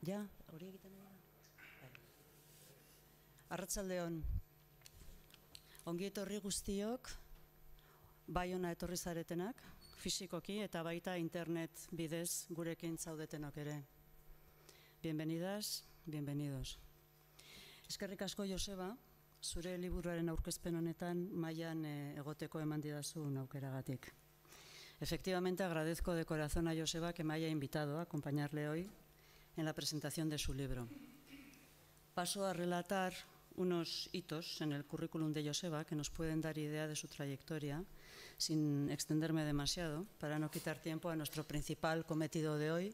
Ja, hori egiten ari da. Arratsaldeon. Ongi etorri guztiok, bai hona etorri zaretenak, fisikoki eta baita internet bidez gurekin zaudetenok ere. Bienvenidas, bienvenidos. Eskerrik asko, Joseba, zure liburuaren aurkezpen honetan mailan egoteko eman didazun aukeragatik. Efectivamente, agradezco de corazón a Joseba que me haya invitado a acompañarle hoy en la presentación de su libro. Paso a relatar unos hitos en el currículum de Joseba que nos pueden dar idea de su trayectoria, sin extenderme demasiado, para no quitar tiempo a nuestro principal cometido de hoy,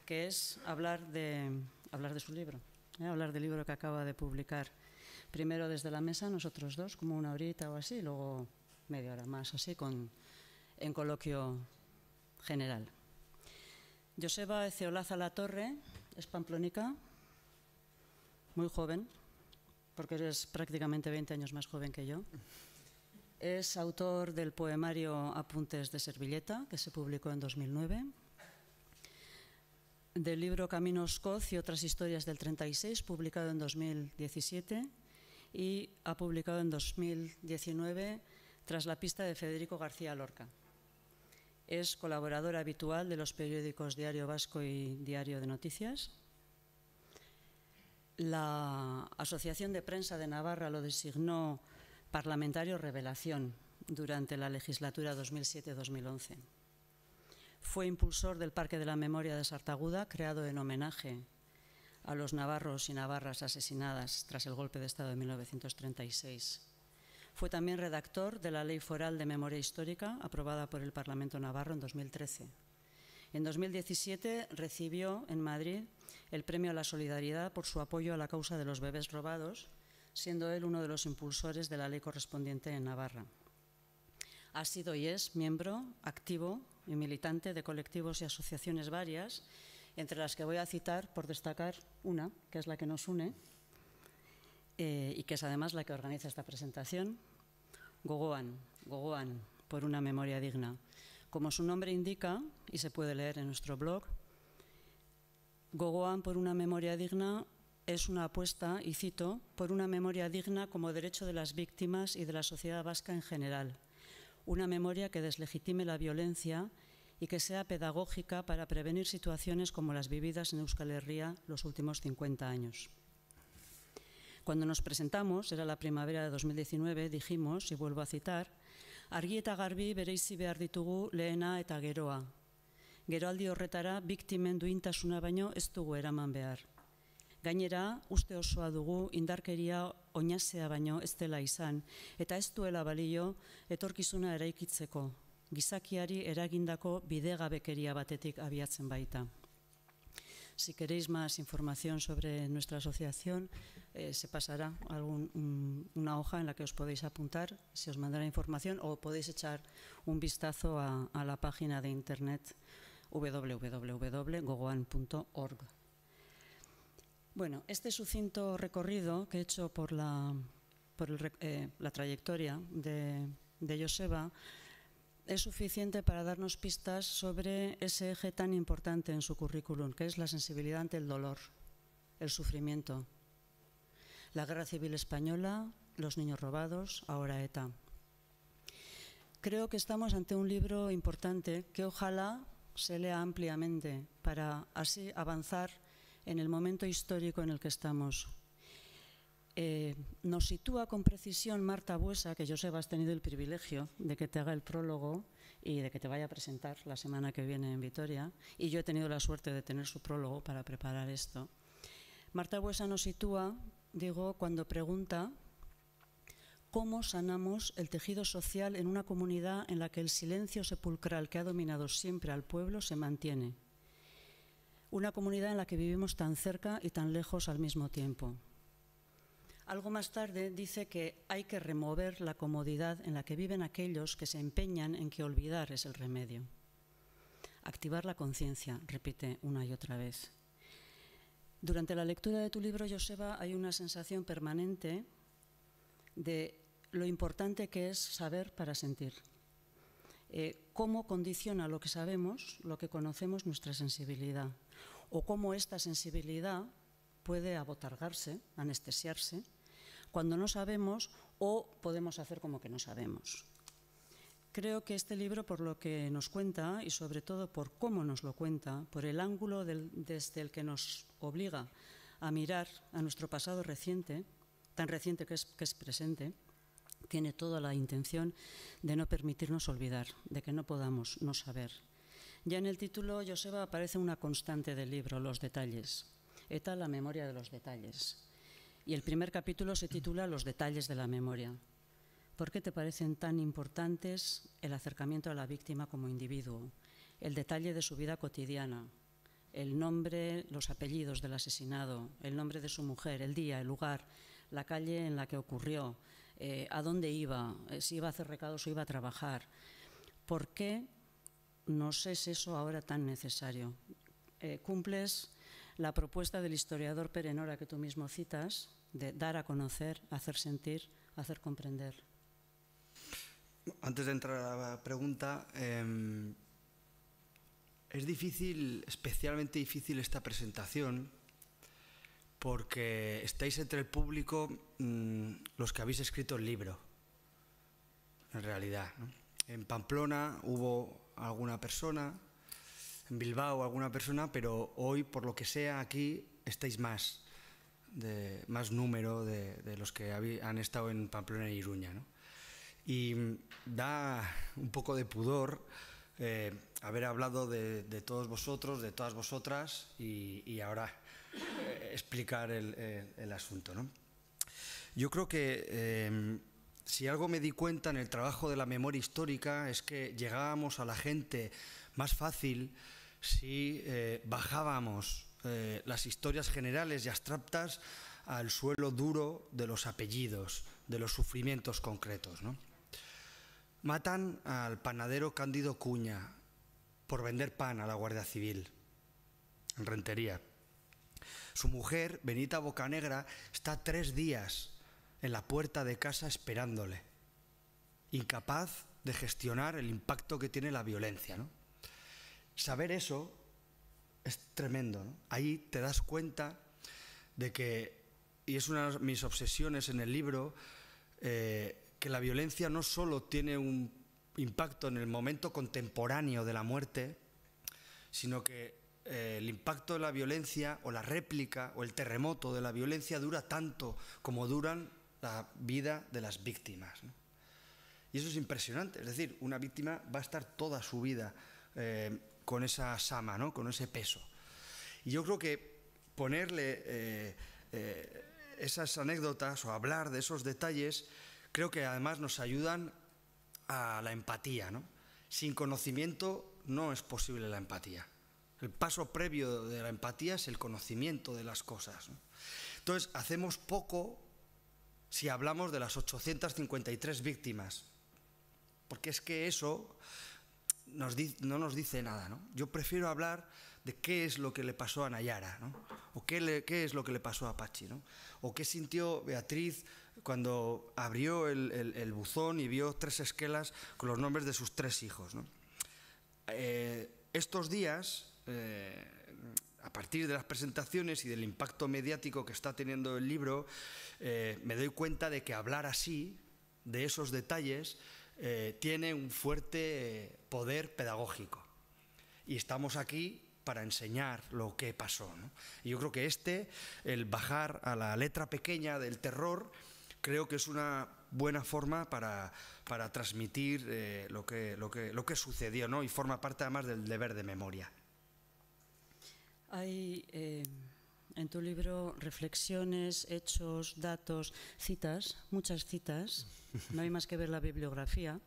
que es hablar de su libro, hablar del libro que acaba de publicar. Primero desde la mesa, nosotros dos, como una horita o así, luego media hora más, así, en coloquio general. Joseba Ezeolaza Latorre es pamplónica, muy joven, porque eres prácticamente 20 años más joven que yo. Es autor del poemario Apuntes de Servilleta, que se publicó en 2009, del libro Caminos Coz y otras historias del 36, publicado en 2017, y ha publicado en 2019 Tras la pista de Federico García Lorca. Es colaborador habitual de los periódicos Diario Vasco y Diario de Noticias. La Asociación de Prensa de Navarra lo designó parlamentario revelación durante la legislatura 2007-2011. Fue impulsor del Parque de la Memoria de Sartaguda, creado en homenaje a los navarros y navarras asesinadas tras el golpe de Estado de 1936. Fue también redactor de la Ley Foral de Memoria Histórica, aprobada por el Parlamento Navarro en 2013. En 2017 recibió en Madrid el Premio a la Solidaridad por su apoyo a la causa de los bebés robados, siendo él uno de los impulsores de la ley correspondiente en Navarra. Ha sido y es miembro activo y militante de colectivos y asociaciones varias, entre las que voy a citar, por destacar una, que es la que nos une, y que es además la que organiza esta presentación, Gogoan, por una memoria digna. Como su nombre indica, y se puede leer en nuestro blog, Gogoan por una memoria digna es una apuesta, y cito, por una memoria digna como derecho de las víctimas y de la sociedad vasca en general. Una memoria que deslegitime la violencia y que sea pedagógica para prevenir situaciones como las vividas en Euskal Herria los últimos 50 años. Cuando nos presentamos, era la primavera de 2019, dijimos, y vuelvo a citar, argi eta garbi bereizi behar ditugu lehena eta geroa. Geroaldi horretara biktimen duintasuna baino ez dugu eraman behar. Gainera, uste osoa dugu indarkeria oinazea baino ez dela izan, eta ez duela balio etorkizuna eraikitzeko, gizakiari eragindako bidegabekeria batetik abiatzen baita. Si queréis más información sobre nuestra asociación, se pasará una hoja en la que os podéis apuntar, se os mandará información, o podéis echar un vistazo a la página de internet www.gogoan.org. Bueno, este sucinto recorrido que he hecho por la trayectoria de Joseba es suficiente para darnos pistas sobre ese eje tan importante en su currículum, que es la sensibilidad ante el dolor, el sufrimiento. La Guerra Civil Española, los niños robados, ahora ETA. Creo que estamos ante un libro importante que ojalá se lea ampliamente para así avanzar en el momento histórico en el que estamos. Nos sitúa con precisión Marta Buesa, que Joseba has tenido el privilegio de que te haga el prólogo y de que te vaya a presentar la semana que viene en Vitoria, y yo he tenido la suerte de tener su prólogo para preparar esto. Marta Buesa nos sitúa, digo, cuando pregunta cómo sanamos el tejido social en una comunidad en la que el silencio sepulcral que ha dominado siempre al pueblo se mantiene. Una comunidad en la que vivimos tan cerca y tan lejos al mismo tiempo. Algo más tarde dice que hay que remover la comodidad en la que viven aquellos que se empeñan en que olvidar es el remedio. Activar la conciencia, repite una y otra vez. Durante la lectura de tu libro, Joseba, hay una sensación permanente de lo importante que es saber para sentir. Cómo condiciona lo que sabemos, lo que conocemos, nuestra sensibilidad. o cómo esta sensibilidad puede abotargarse, anestesiarse, cuando no sabemos o podemos hacer como que no sabemos. Creo que este libro, por lo que nos cuenta y sobre todo por cómo nos lo cuenta, por el ángulo desde el que nos obliga a mirar a nuestro pasado reciente, tan reciente que es presente, tiene toda la intención de no permitirnos olvidar, de que no podamos no saber. Ya en el título, Joseba, aparece una constante del libro, los detalles. Eta, la memoria de los detalles. Y el primer capítulo se titula Los detalles de la memoria. ¿Por qué te parecen tan importantes el acercamiento a la víctima como individuo, el detalle de su vida cotidiana, el nombre, los apellidos del asesinado, el nombre de su mujer, el día, el lugar, la calle en la que ocurrió, a dónde iba, si iba a hacer recados o iba a trabajar? ¿Por qué nos es eso ahora tan necesario? Cumples la propuesta del historiador Pere Nora que tú mismo citas, de dar a conocer, hacer sentir, hacer comprender. Antes de entrar a la pregunta, es difícil, especialmente difícil esta presentación, porque estáis entre el público los que habéis escrito el libro, en realidad, ¿no? En Pamplona hubo alguna persona, en Bilbao alguna persona, pero hoy, por lo que sea, aquí estáis más número de los que han estado en Pamplona y Iruña, ¿no? Y da un poco de pudor haber hablado de todos vosotros, de todas vosotras y ahora explicar el asunto, ¿no? Yo creo que si algo me di cuenta en el trabajo de la memoria histórica es que llegábamos a la gente más fácil si bajábamos las historias generales y abstractas al suelo duro de los apellidos, de los sufrimientos concretos, ¿no? Matan al panadero Cándido Cuña por vender pan a la Guardia Civil en Rentería. Su mujer, Benita Bocanegra, está 3 días en la puerta de casa esperándole, incapaz de gestionar el impacto que tiene la violencia, ¿no? Saber eso es tremendo, ¿no? Ahí te das cuenta de que, y es una de mis obsesiones en el libro, que la violencia no solo tiene un impacto en el momento contemporáneo de la muerte, sino que el impacto de la violencia o la réplica o el terremoto de la violencia dura tanto como duran la vida de las víctimas, ¿no? Y eso es impresionante, es decir, una víctima va a estar toda su vida con esa sama, ¿no? Con ese peso. Y yo creo que ponerle esas anécdotas o hablar de esos detalles, creo que además nos ayudan a la empatía, ¿no? Sin conocimiento no es posible la empatía. El paso previo de la empatía es el conocimiento de las cosas, ¿no? Entonces, hacemos poco si hablamos de las 853 víctimas, porque es que eso no nos dice nada, ¿no? Yo prefiero hablar de qué es lo que le pasó a Nayara, ¿no? O qué es lo que le pasó a Pachi, ¿no? O qué sintió Beatriz cuando abrió el buzón y vio 3 esquelas con los nombres de sus 3 hijos, ¿no? Estos días, a partir de las presentaciones y del impacto mediático que está teniendo el libro, me doy cuenta de que hablar así, de esos detalles, tiene un fuerte poder pedagógico. Y estamos aquí para enseñar lo que pasó, ¿no? Y yo creo que el bajar a la letra pequeña del terror, creo que es una buena forma para transmitir lo que sucedió, ¿no? Y forma parte además del deber de memoria. Hay en tu libro reflexiones, hechos, datos, citas, muchas citas. No hay más que ver la bibliografía,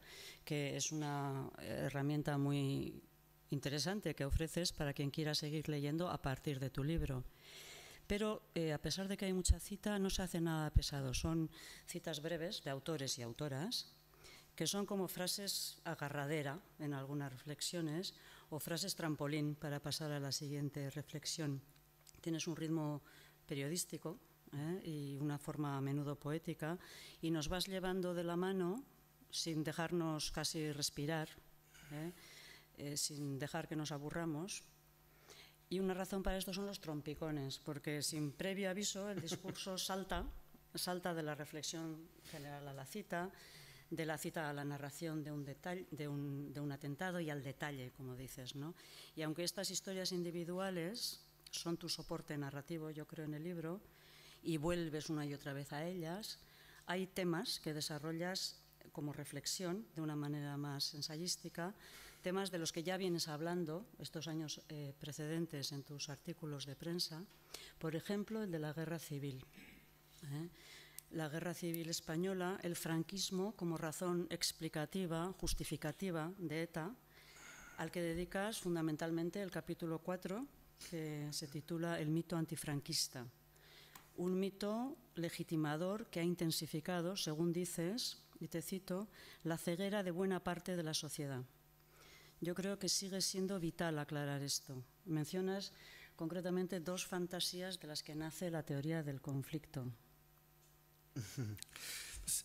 que es una herramienta muy interesante que ofreces para quien quiera seguir leyendo a partir de tu libro. Pero a pesar de que hay mucha cita, no se hace nada pesado. Son citas breves de autores y autoras, que son como frases agarradera en algunas reflexiones o frases trampolín para pasar a la siguiente reflexión. Tienes un ritmo periodístico y una forma a menudo poética y nos vas llevando de la mano sin dejarnos casi respirar, sin dejar que nos aburramos. Y una razón para esto son los trompicones, porque sin previo aviso el discurso salta de la reflexión general a la cita, de la cita a la narración de un atentado y al detalle, como dices, ¿no? Y aunque estas historias individuales son tu soporte narrativo, yo creo, en el libro, y vuelves una y otra vez a ellas, hay temas que desarrollas como reflexión de una manera más ensayística, temas de los que ya vienes hablando estos años precedentes en tus artículos de prensa, por ejemplo, el de la guerra civil. La guerra civil española, el franquismo como razón explicativa, justificativa de ETA, al que dedicas fundamentalmente el capítulo 4, que se titula El mito antifranquista. Un mito legitimador que ha intensificado, según dices, y te cito, la ceguera de buena parte de la sociedad. Yo creo que sigue siendo vital aclarar esto. Mencionas concretamente dos fantasías de las que nace la teoría del conflicto.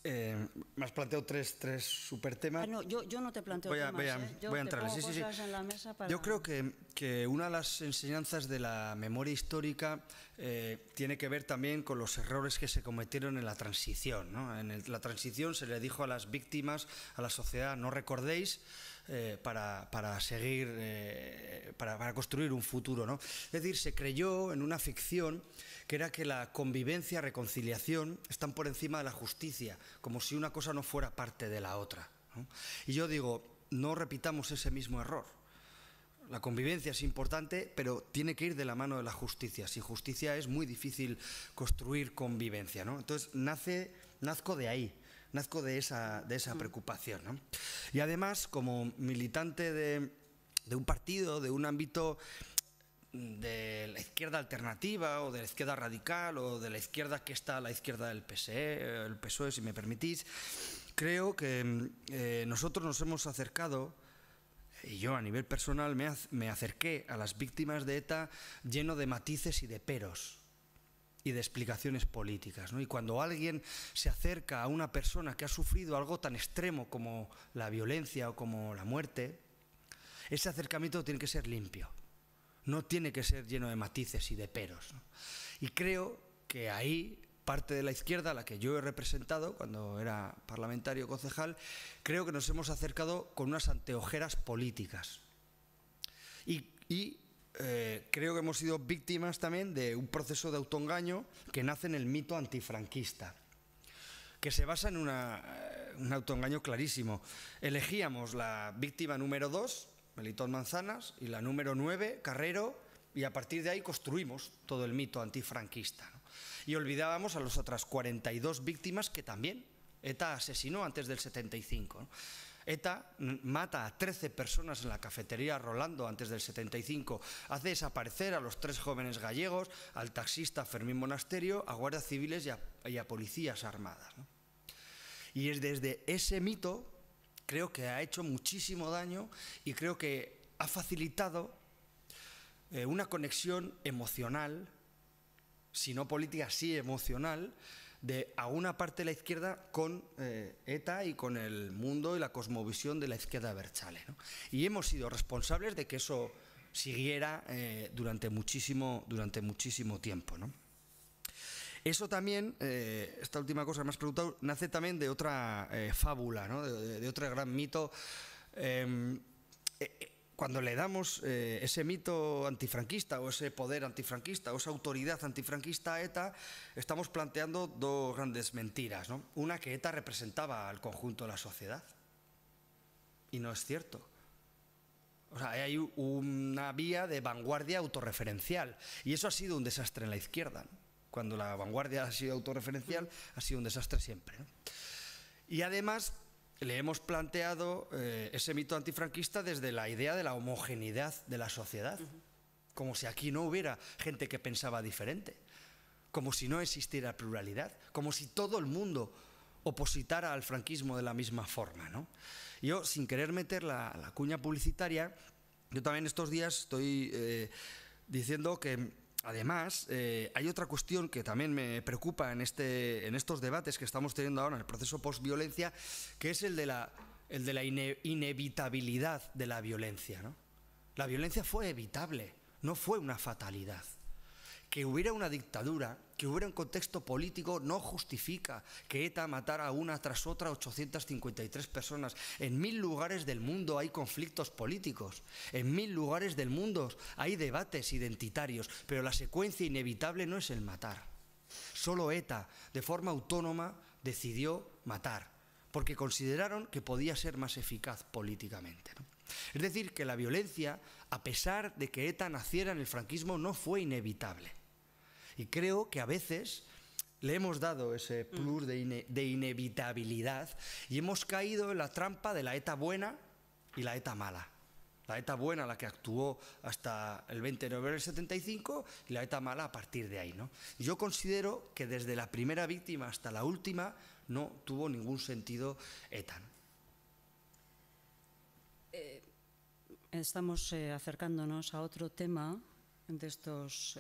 Me has planteado tres super temas. No, yo no te planteo voy a temas. entrarle. Yo te pongo cosas en la mesa para... Yo creo que una de las enseñanzas de la memoria histórica tiene que ver también con los errores que se cometieron en la transición, ¿no? En la transición se le dijo a las víctimas, a la sociedad, no recordéis, para seguir, para construir un futuro, ¿no? Es decir, se creyó en una ficción que era que la convivencia, reconciliación están por encima de la justicia, como si una cosa no fuera parte de la otra, ¿no? Y yo digo, no repitamos ese mismo error. La convivencia es importante, pero tiene que ir de la mano de la justicia. Sin justicia es muy difícil construir convivencia, ¿no? Entonces nazco de ahí. Nazco de esa preocupación, ¿no? Y además, como militante de un partido, de un ámbito de la izquierda alternativa o de la izquierda radical o de la izquierda que está a la izquierda del el PSOE, si me permitís, creo que nosotros nos hemos acercado, y yo a nivel personal me acerqué a las víctimas de ETA lleno de matices y de peros y de explicaciones políticas, ¿no? Y cuando alguien se acerca a una persona que ha sufrido algo tan extremo como la violencia o como la muerte, ese acercamiento tiene que ser limpio, no tiene que ser lleno de matices y de peros, ¿no? Y creo que ahí parte de la izquierda, a la que yo he representado cuando era parlamentario concejal, creo que nos hemos acercado con unas anteojeras políticas. Y creo que hemos sido víctimas también de un proceso de autoengaño que nace en el mito antifranquista, que se basa en un autoengaño clarísimo. Elegíamos la víctima número 2, Melitón Manzanas, y la número 9, Carrero, y a partir de ahí construimos todo el mito antifranquista, ¿no? Y olvidábamos a las otras 42 víctimas que también ETA asesinó antes del 75, ¿no? ETA mata a 13 personas en la cafetería Rolando antes del 75, hace desaparecer a los 3 jóvenes gallegos, al taxista Fermín Monasterio, a guardias civiles y a policías armadas, ¿no? Y es desde ese mito, creo que ha hecho muchísimo daño y creo que ha facilitado una conexión emocional, si no política, sí emocional, de alguna parte de la izquierda con ETA y con el mundo y la cosmovisión de la izquierda abertzale, ¿no? Y hemos sido responsables de que eso siguiera durante muchísimo tiempo, ¿no? Eso también, esta última cosa que me has preguntado, nace también de otra fábula, ¿no? de otro gran mito. Cuando le damos ese mito antifranquista o ese poder antifranquista o esa autoridad antifranquista a ETA, estamos planteando dos grandes mentiras, ¿no? Una, que ETA representaba al conjunto de la sociedad, y no es cierto. O sea, hay una vía de vanguardia autorreferencial, y eso ha sido un desastre en la izquierda, ¿no? Cuando la vanguardia ha sido autorreferencial, ha sido un desastre siempre, ¿no? Y además le hemos planteado ese mito antifranquista desde la idea de la homogeneidad de la sociedad, como si aquí no hubiera gente que pensaba diferente, como si no existiera pluralidad, como si todo el mundo opositara al franquismo de la misma forma, ¿no? Yo, sin querer meter la cuña publicitaria, yo también estos días estoy diciendo que además, hay otra cuestión que también me preocupa en estos debates que estamos teniendo ahora en el proceso post-violencia, que es el de la inevitabilidad de la violencia, ¿no? La violencia fue evitable, no fue una fatalidad. Que hubiera una dictadura, que hubiera un contexto político, no justifica que ETA matara una tras otra 853 personas. En 1000 lugares del mundo hay conflictos políticos, en 1000 lugares del mundo hay debates identitarios, pero la secuencia inevitable no es el matar. Solo ETA, de forma autónoma, decidió matar, porque consideraron que podía ser más eficaz políticamente, ¿no? Es decir, que la violencia, a pesar de que ETA naciera en el franquismo, no fue inevitable. Y creo que a veces le hemos dado ese plus de inevitabilidad y hemos caído en la trampa de la ETA buena y la ETA mala. La ETA buena, la que actuó hasta el 20 de noviembre del 75, y la ETA mala a partir de ahí, ¿no? Yo considero que desde la primera víctima hasta la última no tuvo ningún sentido ETA, ¿no? Estamos acercándonos a otro tema de estos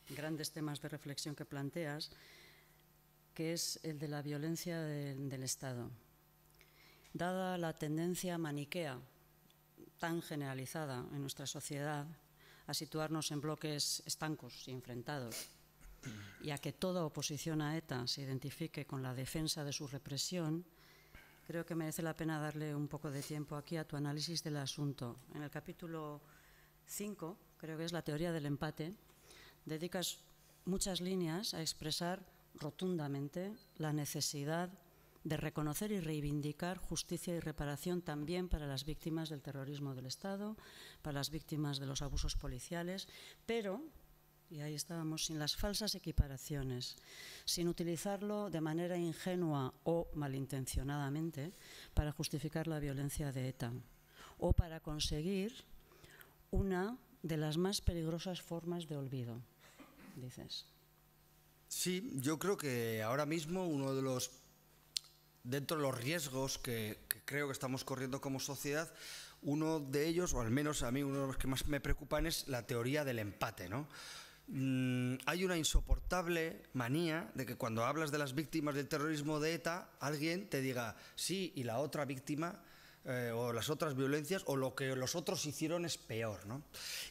grandes temas de reflexión que planteas, que es el de la violencia del Estado. Dada la tendencia maniquea tan generalizada en nuestra sociedad a situarnos en bloques estancos y enfrentados, y a que toda oposición a ETA se identifique con la defensa de su represión, creo que merece la pena darle un poco de tiempo aquí a tu análisis del asunto. En el capítulo 5, creo que es la teoría del empate, dedicas muchas líneas a expresar rotundamente la necesidad de reconocer y reivindicar justicia y reparación también para las víctimas del terrorismo del Estado, para las víctimas de los abusos policiales, pero, y ahí estábamos, sin las falsas equiparaciones, sin utilizarlo de manera ingenua o malintencionadamente para justificar la violencia de ETA o para conseguir una de las más peligrosas formas de olvido, dices. Sí, yo creo que ahora mismo uno de los, dentro de los riesgos que creo que estamos corriendo como sociedad, uno de ellos, o al menos a mí uno de los que más me preocupan, es la teoría del empate, ¿no? Hay una insoportable manía de que cuando hablas de las víctimas del terrorismo de ETA, alguien te diga sí y la otra víctima o las otras violencias o lo que los otros hicieron es peor, ¿no?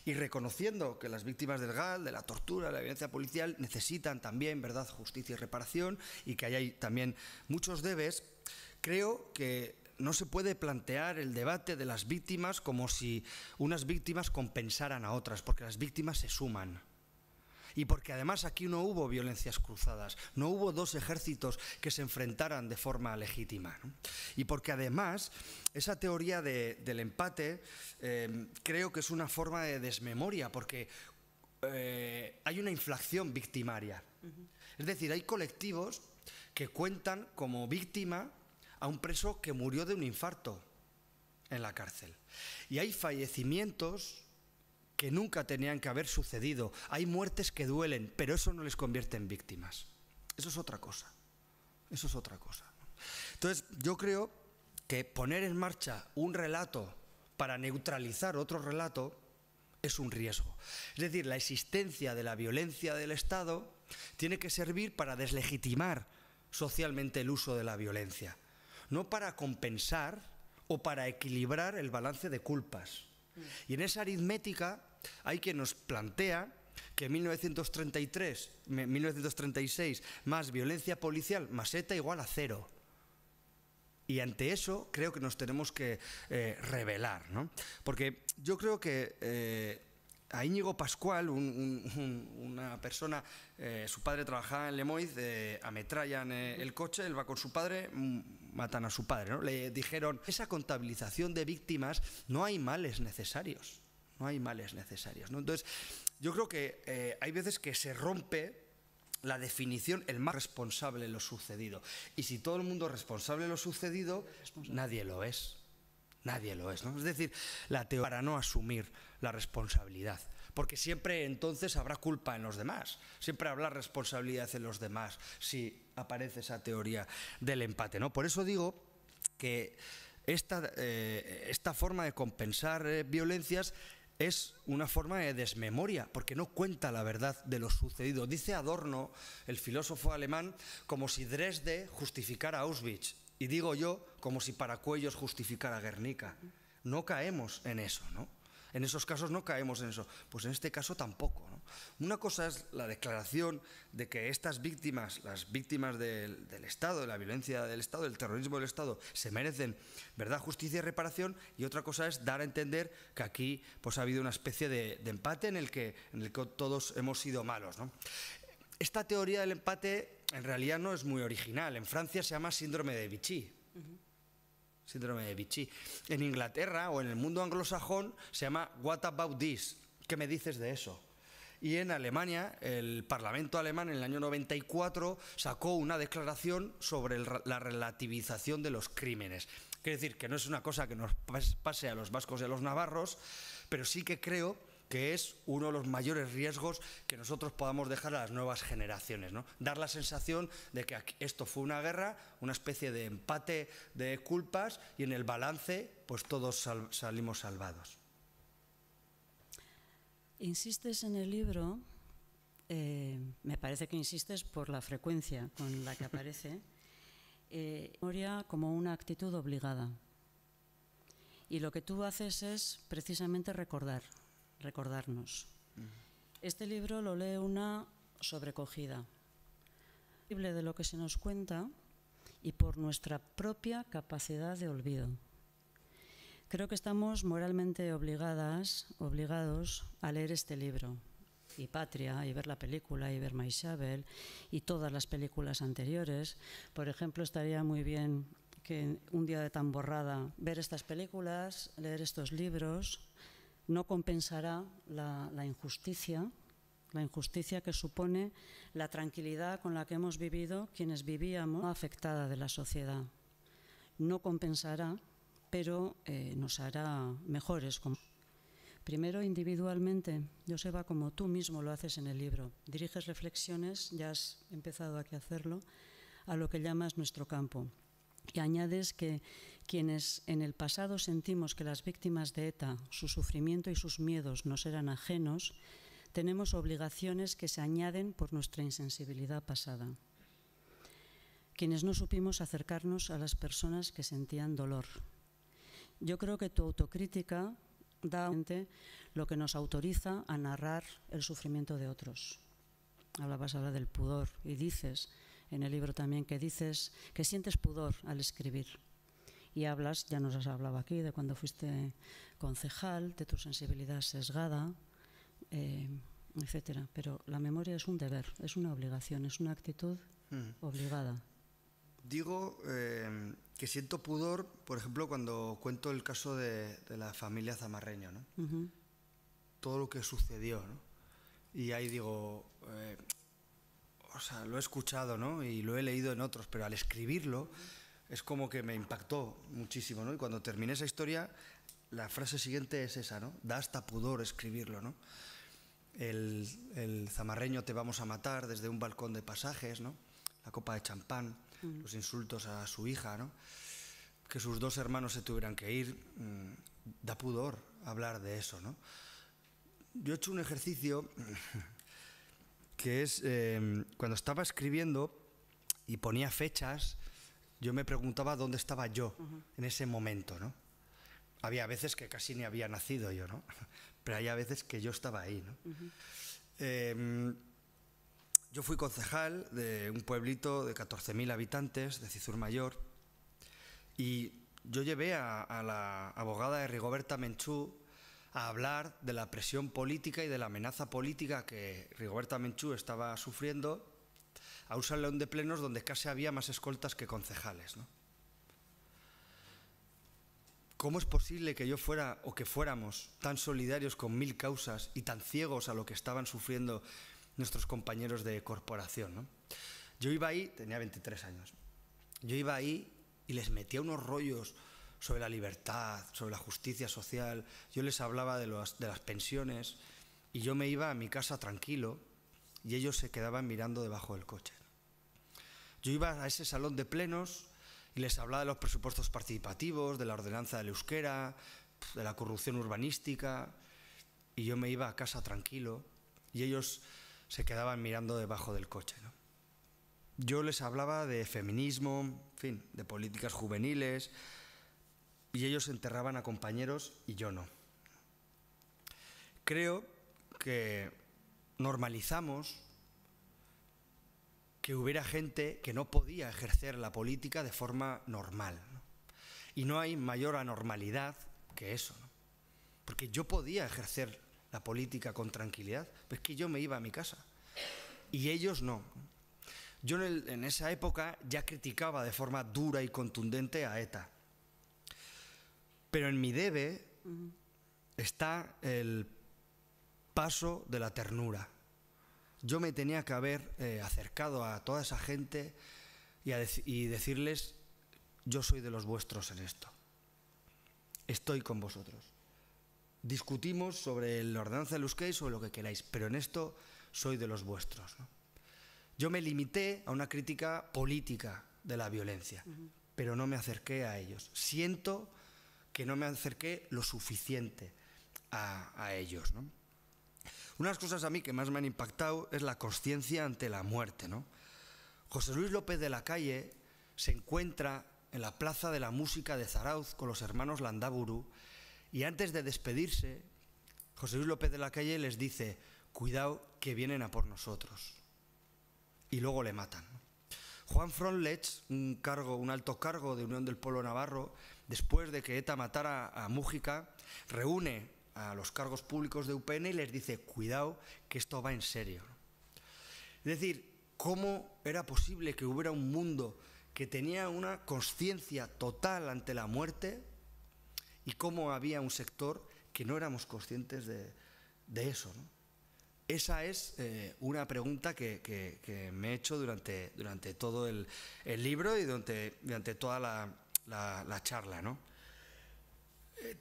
Y reconociendo que las víctimas del GAL, de la tortura, de la violencia policial necesitan también, ¿verdad?, justicia y reparación, y que hay también muchos debes, creo que no se puede plantear el debate de las víctimas como si unas víctimas compensaran a otras, porque las víctimas se suman. Y porque además aquí no hubo violencias cruzadas, no hubo dos ejércitos que se enfrentaran de forma legítima, ¿no? Y porque además esa teoría del empate creo que es una forma de desmemoria, porque hay una inflación victimaria. Es decir, hay colectivos que cuentan como víctima a un preso que murió de un infarto en la cárcel. Y hay fallecimientos que nunca tenían que haber sucedido. Hay muertes que duelen, pero eso no les convierte en víctimas. Eso es otra cosa. Eso es otra cosa. Entonces, yo creo que poner en marcha un relato para neutralizar otro relato es un riesgo. Es decir, la existencia de la violencia del Estado tiene que servir para deslegitimar socialmente el uso de la violencia, no para compensar o para equilibrar el balance de culpas. Y en esa aritmética hay quien nos plantea que 1936 más violencia policial más ETA igual a 0. Y ante eso creo que nos tenemos que rebelar, ¿no? Porque yo creo que a Íñigo Pascual, una persona, su padre trabajaba en Lemoiz, ametrallan el coche, él va con su padre, matan a su padre, ¿no? Le dijeron, esa contabilización de víctimas, no hay males necesarios, no hay males necesarios, ¿no? Entonces, yo creo que hay veces que se rompe la definición, el más responsable de lo sucedido. Y si todo el mundo es responsable de lo sucedido, nadie lo es. Nadie lo es, ¿no? Es decir, la teoría para no asumir la responsabilidad, porque siempre entonces habrá culpa en los demás, siempre habrá responsabilidad en los demás si aparece esa teoría del empate, ¿no? Por eso digo que esta forma de compensar violencias es una forma de desmemoria, porque no cuenta la verdad de lo sucedido. Dice Adorno, el filósofo alemán, como si Dresde justificara Auschwitz. Y digo yo, como si Paracuellos justificara Guernica. No caemos en eso, ¿no? En esos casos no caemos en eso. Pues en este caso tampoco, ¿no? Una cosa es la declaración de que estas víctimas, las víctimas del Estado, de la violencia del Estado, del terrorismo del Estado, se merecen verdad, justicia y reparación, y otra cosa es dar a entender que aquí pues, ha habido una especie de empate en el que todos hemos sido malos, ¿no? Esta teoría del empate en realidad no es muy original. En Francia se llama síndrome de Vichy. Síndrome de Vichy. En Inglaterra o en el mundo anglosajón se llama What about this? ¿Qué me dices de eso? Y en Alemania, el Parlamento alemán en el año 94 sacó una declaración sobre la relativización de los crímenes. Quiere decir que no es una cosa que nos pase a los vascos y a los navarros, pero sí que creo que es uno de los mayores riesgos que nosotros podamos dejar a las nuevas generaciones, ¿no? Dar la sensación de que esto fue una guerra, una especie de empate de culpas, y en el balance pues todos salimos salvados. Insistes en el libro, me parece que insistes por la frecuencia con la que aparece, memoria como una actitud obligada. Y lo que tú haces es precisamente recordarnos. Este libro lo lee una sobrecogida, de lo que se nos cuenta y por nuestra propia capacidad de olvido. Creo que estamos moralmente obligados a leer este libro, y Patria, y ver la película, y ver Maixabel, y todas las películas anteriores. Por ejemplo, estaría muy bien que un día de tan borrada ver estas películas, leer estos libros, no compensará la injusticia que supone la tranquilidad con la que hemos vivido quienes vivíamos afectada de la sociedad. No compensará, pero nos hará mejores. Primero, individualmente, Joseba, como tú mismo lo haces en el libro, diriges reflexiones, ya has empezado aquí a hacerlo, a lo que llamas nuestro campo. Y añades que quienes en el pasado sentimos que las víctimas de ETA, su sufrimiento y sus miedos nos eran ajenos, tenemos obligaciones que se añaden por nuestra insensibilidad pasada. Quienes no supimos acercarnos a las personas que sentían dolor. Yo creo que tu autocrítica da lo que nos autoriza a narrar el sufrimiento de otros. Hablabas ahora del pudor y dices en el libro también que sientes pudor al escribir. Y hablas, ya nos has hablado aquí, de cuando fuiste concejal, de tu sensibilidad sesgada, etcétera. Pero la memoria es un deber, es una obligación, es una actitud obligada. Digo que siento pudor, por ejemplo, cuando cuento el caso de la familia Zamarreño, ¿no? Todo lo que sucedió, ¿no? Y ahí digo, o sea, lo he escuchado, ¿no? Y lo he leído en otros, pero al escribirlo es como que me impactó muchísimo, ¿no? Y cuando terminé esa historia, la frase siguiente es esa, ¿no? Da hasta pudor escribirlo, ¿no? El zamarreño te vamos a matar desde un balcón de Pasajes, ¿no? La copa de champán, los insultos a su hija, ¿no? Que sus dos hermanos se tuvieran que ir, da pudor hablar de eso, ¿no? Yo he hecho un ejercicio que es cuando estaba escribiendo y ponía fechas, yo me preguntaba dónde estaba yo en ese momento, ¿no? Había veces que casi ni había nacido yo, ¿no? Pero había veces que yo estaba ahí, ¿no? Yo fui concejal de un pueblito de 14.000 habitantes, de Cizur Mayor, y yo llevé a la abogada de Rigoberta Menchú a hablar de la presión política y de la amenaza política que Rigoberta Menchú estaba sufriendo a un salón de plenos donde casi había más escoltas que concejales, ¿no? ¿Cómo es posible que yo fuera o que fuéramos tan solidarios con 1000 causas y tan ciegos a lo que estaban sufriendo nuestros compañeros de corporación, ¿no? Yo iba ahí, tenía 23 años, yo iba ahí y les metía unos rollos sobre la libertad, sobre la justicia social, yo les hablaba de las pensiones y yo me iba a mi casa tranquilo y ellos se quedaban mirando debajo del coche. Yo iba a ese salón de plenos y les hablaba de los presupuestos participativos, de la ordenanza del euskera, de la corrupción urbanística, y yo me iba a casa tranquilo y ellos se quedaban mirando debajo del coche, ¿no? Yo les hablaba de feminismo, en fin, de políticas juveniles, y ellos enterraban a compañeros y yo no. creo que normalizamos que hubiera gente que no podía ejercer la política de forma normal, ¿no? Y no hay mayor anormalidad que eso, ¿no? Porque yo podía ejercer la política con tranquilidad, pero es que yo me iba a mi casa y ellos no. Yo en esa época ya criticaba de forma dura y contundente a ETA, pero en mi debe está el paso de la ternura. Yo me tenía que haber acercado a toda esa gente y decirles: yo soy de los vuestros en esto, estoy con vosotros. Discutimos sobre la ordenanza del Euskadi, sobre lo que queráis, pero en esto soy de los vuestros, ¿no? Yo me limité a una crítica política de la violencia, pero no me acerqué a ellos. Siento que no me acerqué lo suficiente a ellos, ¿no? Unas cosas a mí que más me han impactado es la consciencia ante la muerte, ¿no? José Luis López de la Calle se encuentra en la Plaza de la Música de Zarautz con los hermanos Landaburu y antes de despedirse, José Luis López de la Calle les dice: cuidado que vienen a por nosotros. Y luego le matan, ¿no? Juan Fronlech, un alto cargo de Unión del Pueblo Navarro, después de que ETA matara a Mújica, reúne a los cargos públicos de UPN y les dice: cuidado que esto va en serio. Es decir, ¿cómo era posible que hubiera un mundo que tenía una consciencia total ante la muerte y cómo había un sector que no éramos conscientes de eso, ¿no? Esa es una pregunta que me he hecho durante todo el libro y durante toda la charla, ¿no?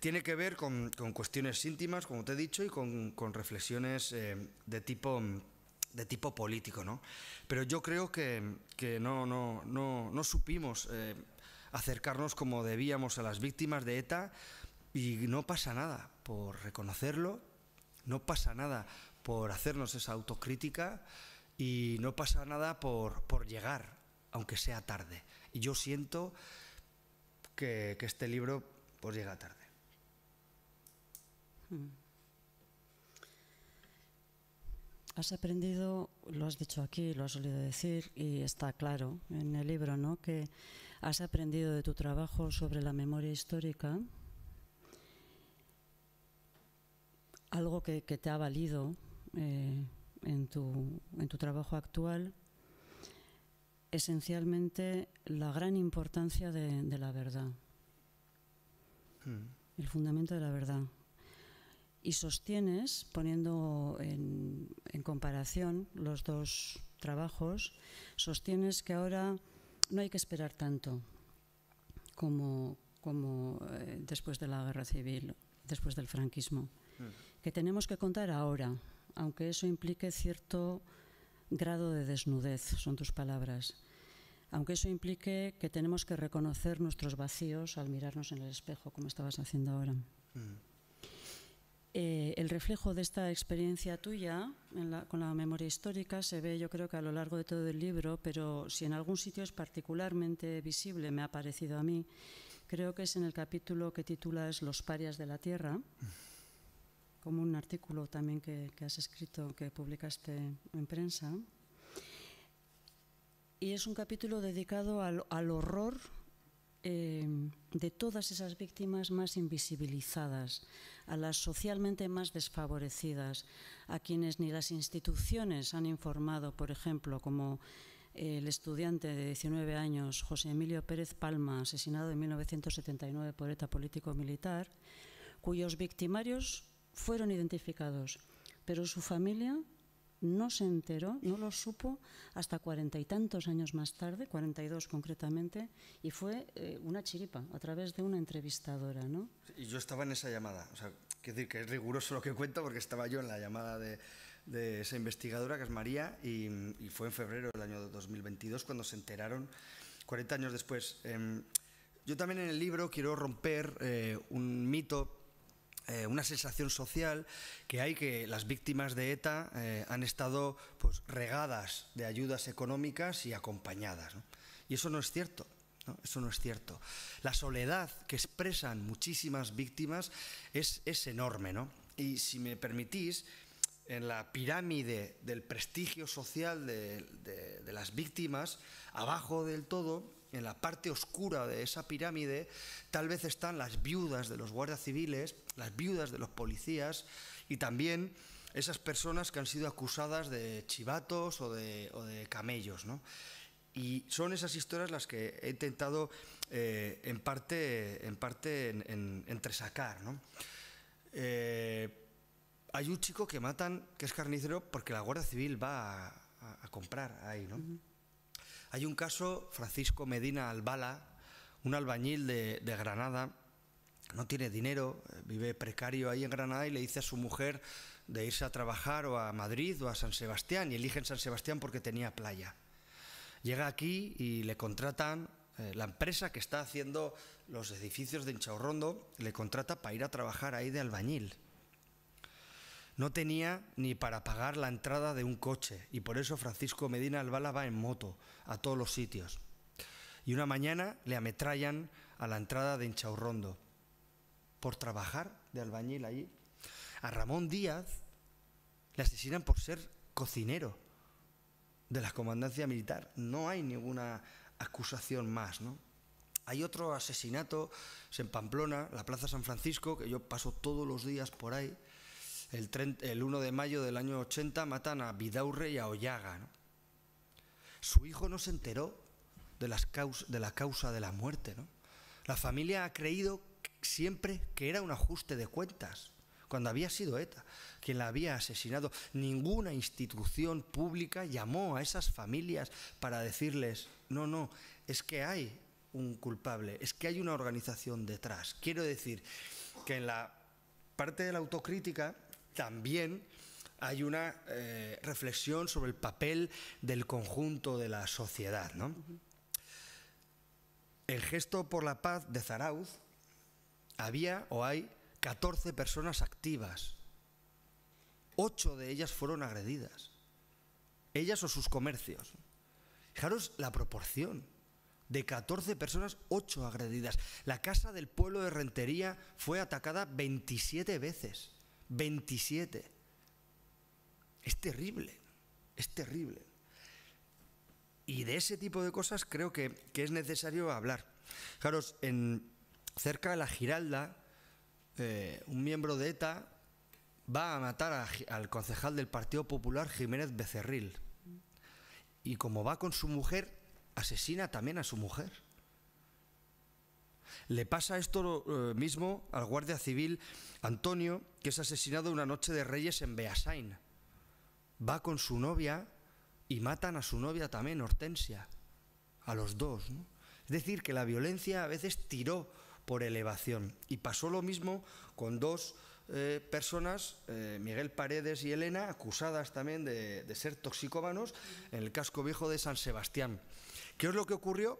Tiene que ver con cuestiones íntimas, como te he dicho, y con reflexiones de tipo político, ¿no? Pero yo creo que no supimos acercarnos como debíamos a las víctimas de ETA, y no pasa nada por reconocerlo, no pasa nada por hacernos esa autocrítica y no pasa nada por llegar, aunque sea tarde. Y yo siento que este libro pues llega tarde. Has aprendido, lo has dicho aquí, lo has solido decir y está claro en el libro, ¿no?, que has aprendido de tu trabajo sobre la memoria histórica algo que te ha valido en tu trabajo actual, esencialmente la gran importancia de la verdad, el fundamento de la verdad. Y sostienes, poniendo en comparación los dos trabajos, sostienes que ahora no hay que esperar tanto como después de la guerra civil, después del franquismo, que tenemos que contar ahora, aunque eso implique cierto grado de desnudez, son tus palabras, aunque eso implique que tenemos que reconocer nuestros vacíos al mirarnos en el espejo, como estabas haciendo ahora. El reflejo de esta experiencia tuya con la memoria histórica se ve, yo creo, que a lo largo de todo el libro, pero si en algún sitio es particularmente visible, me ha parecido a mí, creo que es en el capítulo que titulas Los parias de la tierra, como un artículo también que has escrito, que publicaste en prensa. Y es un capítulo dedicado al horror de todas esas víctimas más invisibilizadas, a las socialmente más desfavorecidas, a quienes ni las instituciones han informado, por ejemplo, como el estudiante de 19 años José Emilio Pérez Palma, asesinado en 1979 por ETA político-militar, cuyos victimarios fueron identificados, pero su familia no se enteró, no lo supo hasta 40 y tantos años más tarde, 42 concretamente, y fue una chiripa, a través de una entrevistadora, ¿no? Y yo estaba en esa llamada, o sea, quiero decir que es riguroso lo que cuento porque estaba yo en la llamada de esa investigadora, que es María, y fue en febrero del año 2022 cuando se enteraron, 40 años después. Yo también en el libro quiero romper un mito, una sensación social que hay, que las víctimas de ETA han estado pues regadas de ayudas económicas y acompañadas, ¿no? Y eso no es cierto, ¿no? Eso no es cierto. La soledad que expresan muchísimas víctimas es enorme, ¿no? Y si me permitís, en la pirámide del prestigio social de las víctimas, abajo del todo, en la parte oscura de esa pirámide, tal vez están las viudas de los guardias civiles, las viudas de los policías y también esas personas que han sido acusadas de chivatos o de camellos, ¿no? Y son esas historias las que he intentado en parte entresacar, ¿no? Hay un chico que matan, que es carnicero, porque la Guardia Civil va a comprar ahí, ¿no? Hay un caso, Francisco Medina Albala, un albañil de Granada, no tiene dinero, vive precario ahí en Granada y le dice a su mujer de irse a trabajar o a Madrid o a San Sebastián, y eligen San Sebastián porque tenía playa. Llega aquí y le contratan, la empresa que está haciendo los edificios de Inchaurrondo le contrata para ir a trabajar ahí de albañil. No tenía ni para pagar la entrada de un coche y por eso Francisco Medina Albala va en moto a todos los sitios. Y una mañana le ametrallan a la entrada de Inchaurrondo por trabajar de albañil allí. A Ramón Díaz le asesinan por ser cocinero de la comandancia militar. No hay ninguna acusación más, ¿no? Hay otro asesinato en Pamplona, la Plaza San Francisco, que yo paso todos los días por ahí. El 1 de mayo del año 80 matan a Vidaurre y a Ollaga, ¿no? Su hijo no se enteró de la causa de la muerte, ¿no? La familia ha creído siempre que era un ajuste de cuentas, cuando había sido ETA quien la había asesinado. Ninguna institución pública llamó a esas familias para decirles, no, no, es que hay un culpable, es que hay una organización detrás. Quiero decir que en la parte de la autocrítica también hay una reflexión sobre el papel del conjunto de la sociedad, ¿no? El gesto por la paz de Zarauz había o hay 14 personas activas. 8 de ellas fueron agredidas. Ellas o sus comercios. Fijaros la proporción. De 14 personas, 8 agredidas. La casa del pueblo de Rentería fue atacada 27 veces. 27. Es terrible. Es terrible. Y de ese tipo de cosas creo que es necesario hablar. Fijaros, cerca de la Giralda, un miembro de ETA va a matar al concejal del Partido Popular, Jiménez Becerril. Y como va con su mujer, asesina también a su mujer. Le pasa esto mismo al guardia civil Antonio, que es asesinado una noche de Reyes en Beasain. Va con su novia y matan a su novia también, Hortensia, a los dos, ¿no? Es decir, que la violencia a veces tiró por elevación. Y pasó lo mismo con 2 personas, Miguel Paredes y Elena, acusadas también de ser toxicómanos en el casco viejo de San Sebastián. ¿Qué es lo que ocurrió?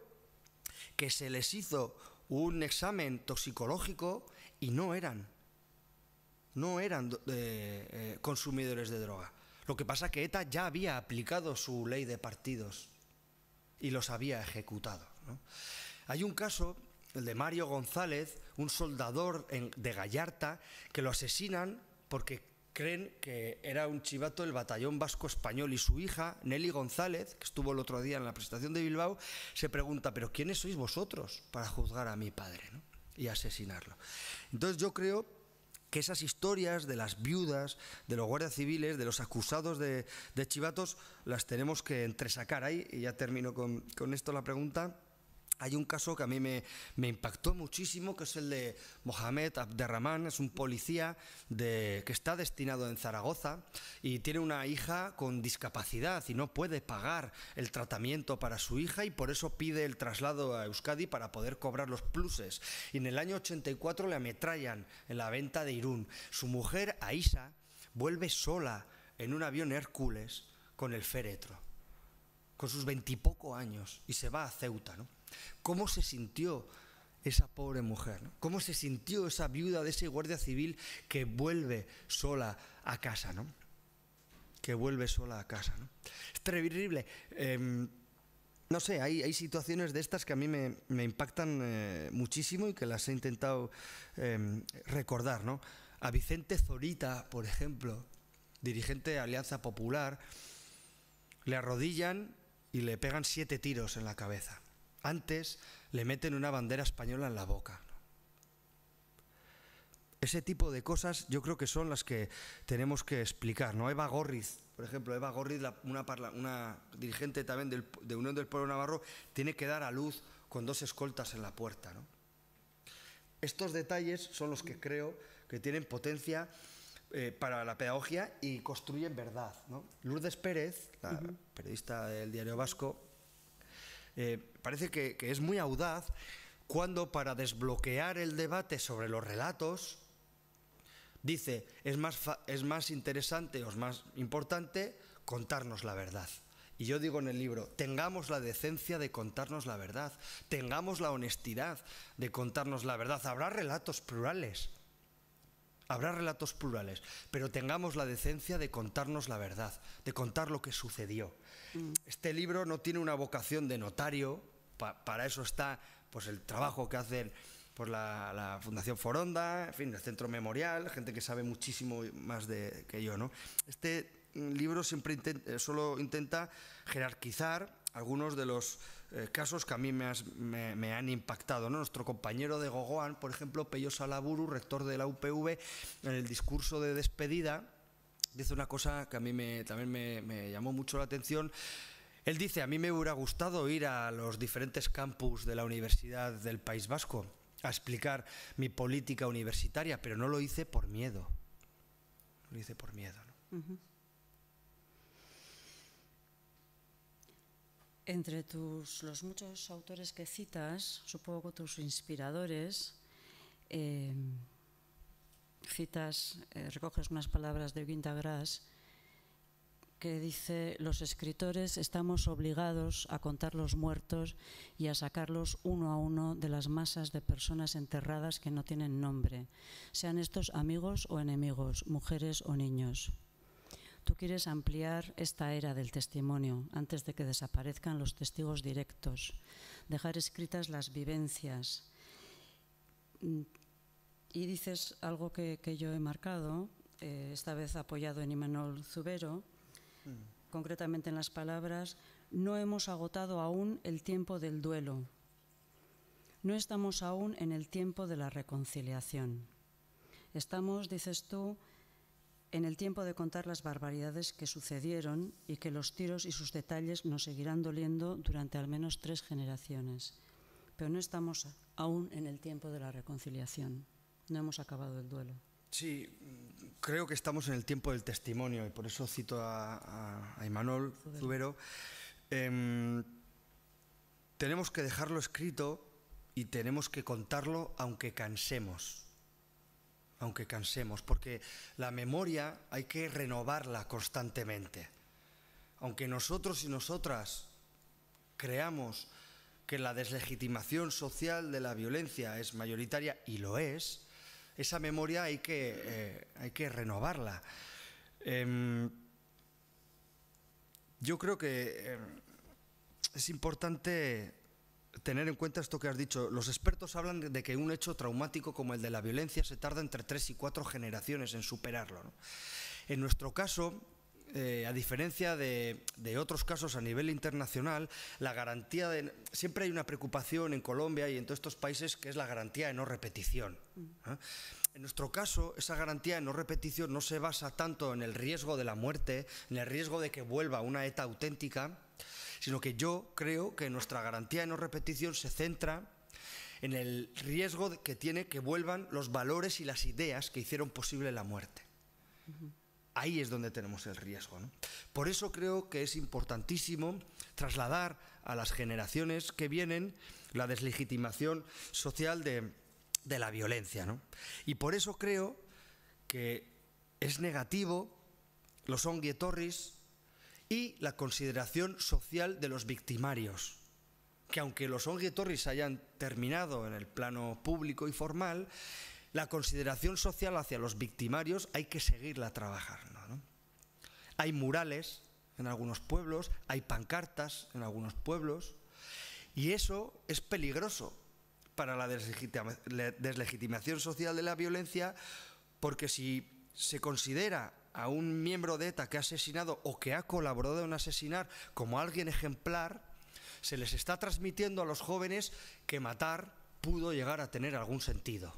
Que se les hizo un examen toxicológico y no eran consumidores de droga. Lo que pasa es que ETA ya había aplicado su ley de partidos y los había ejecutado, ¿no? Hay un caso, el de Mario González, un soldador de Gallarta, que lo asesinan porque creen que era un chivato del batallón vasco español, y su hija, Nelly González, que estuvo el otro día en la presentación de Bilbao, se pregunta, ¿pero quiénes sois vosotros para juzgar a mi padre, ¿no? Y asesinarlo? Entonces yo creo que esas historias de las viudas, de los guardias civiles, de los acusados de chivatos, las tenemos que entresacar ahí. Y ya termino con esto la pregunta. Hay un caso que a mí me impactó muchísimo, que es el de Mohamed Abderrahman. Es un policía que está destinado en Zaragoza y tiene una hija con discapacidad y no puede pagar el tratamiento para su hija, y por eso pide el traslado a Euskadi para poder cobrar los pluses. Y en el año 84 le ametrallan en la venta de Irún. Su mujer, Aisha, vuelve sola en un avión Hércules con el féretro, con sus 20 y poco años, y se va a Ceuta, ¿no? ¿Cómo se sintió esa pobre mujer, ¿no? ¿Cómo se sintió esa viuda de ese guardia civil que vuelve sola a casa, ¿no? Que vuelve sola a casa, ¿no? Es terrible. No sé, hay situaciones de estas que a mí me impactan muchísimo y que las he intentado recordar, ¿no? A Vicente Zorita, por ejemplo, dirigente de Alianza Popular, le arrodillan y le pegan 7 tiros en la cabeza. Antes le meten una bandera española en la boca. Ese tipo de cosas yo creo que son las que tenemos que explicar, ¿no? Eva Gorriz, por ejemplo, Eva Gorriz, una dirigente también de Unión del Pueblo Navarro, tiene que dar a luz con 2 escoltas en la puerta, ¿no? Estos detalles son los que creo que tienen potencia para la pedagogía y construyen verdad, ¿no? Lourdes Pérez, la periodista del Diario Vasco, parece que es muy audaz cuando, para desbloquear el debate sobre los relatos, dice, es más interesante o es más importante contarnos la verdad. Y yo digo en el libro, tengamos la decencia de contarnos la verdad, tengamos la honestidad de contarnos la verdad. Habrá relatos plurales, pero tengamos la decencia de contarnos la verdad, de contar lo que sucedió. Este libro no tiene una vocación de notario, para eso está pues el trabajo que hacen por la Fundación Foronda, en fin, el Centro Memorial, gente que sabe muchísimo más que yo, ¿no? Este libro siempre solo intenta jerarquizar algunos de los casos que a mí me han impactado, ¿no? Nuestro compañero de Gogoan, por ejemplo, Pello Salaburu, rector de la UPV, en el discurso de despedida, dice una cosa que a mí también me llamó mucho la atención. Él dice, a mí me hubiera gustado ir a los diferentes campus de la Universidad del País Vasco a explicar mi política universitaria, pero no lo hice por miedo. Lo hice por miedo, ¿no? Entre los muchos autores que citas, supongo que tus inspiradores, recoges unas palabras de Günter Grass que dice: los escritores estamos obligados a contar los muertos y a sacarlos uno a uno de las masas de personas enterradas que no tienen nombre, sean estos amigos o enemigos, mujeres o niños. Tú quieres ampliar esta era del testimonio antes de que desaparezcan los testigos directos, dejar escritas las vivencias. Y dices algo que yo he marcado, esta vez apoyado en Imanol Zubero, concretamente en las palabras: no hemos agotado aún el tiempo del duelo, no estamos aún en el tiempo de la reconciliación. Estamos, dices tú, en el tiempo de contar las barbaridades que sucedieron y que los tiros y sus detalles nos seguirán doliendo durante al menos 3 generaciones. Pero no estamos aún en el tiempo de la reconciliación, no hemos acabado el duelo. Sí, creo que estamos en el tiempo del testimonio y por eso cito a Imanol Zubero. Tenemos que dejarlo escrito y tenemos que contarlo aunque cansemos, porque la memoria hay que renovarla constantemente. Aunque nosotros y nosotras creamos que la deslegitimación social de la violencia es mayoritaria, y lo es, esa memoria hay que renovarla. Yo creo que es importante tener en cuenta esto que has dicho. Los expertos hablan de que un hecho traumático como el de la violencia se tarda entre 3 y 4 generaciones en superarlo, ¿no? En nuestro caso, a diferencia de otros casos a nivel internacional, la garantía siempre hay una preocupación en Colombia y en todos estos países, que es la garantía de no repetición, ¿eh? En nuestro caso, esa garantía de no repetición no se basa tanto en el riesgo de la muerte, en el riesgo de que vuelva una ETA auténtica, sino que yo creo que nuestra garantía de no repetición se centra en el riesgo que tiene que vuelvan los valores y las ideas que hicieron posible la muerte. Ahí es donde tenemos el riesgo, ¿no? Por eso creo que es importantísimo trasladar a las generaciones que vienen la deslegitimación social de la violencia, ¿no? Y por eso creo que es negativo los ongi etorris y la consideración social de los victimarios, que aunque los ongi etorris hayan terminado en el plano público y formal, la consideración social hacia los victimarios hay que seguirla trabajando, ¿no? Hay murales en algunos pueblos, hay pancartas en algunos pueblos, y eso es peligroso para la deslegitimación social de la violencia, porque si se considera a un miembro de ETA que ha asesinado o que ha colaborado en asesinar como alguien ejemplar, se les está transmitiendo a los jóvenes que matar pudo llegar a tener algún sentido.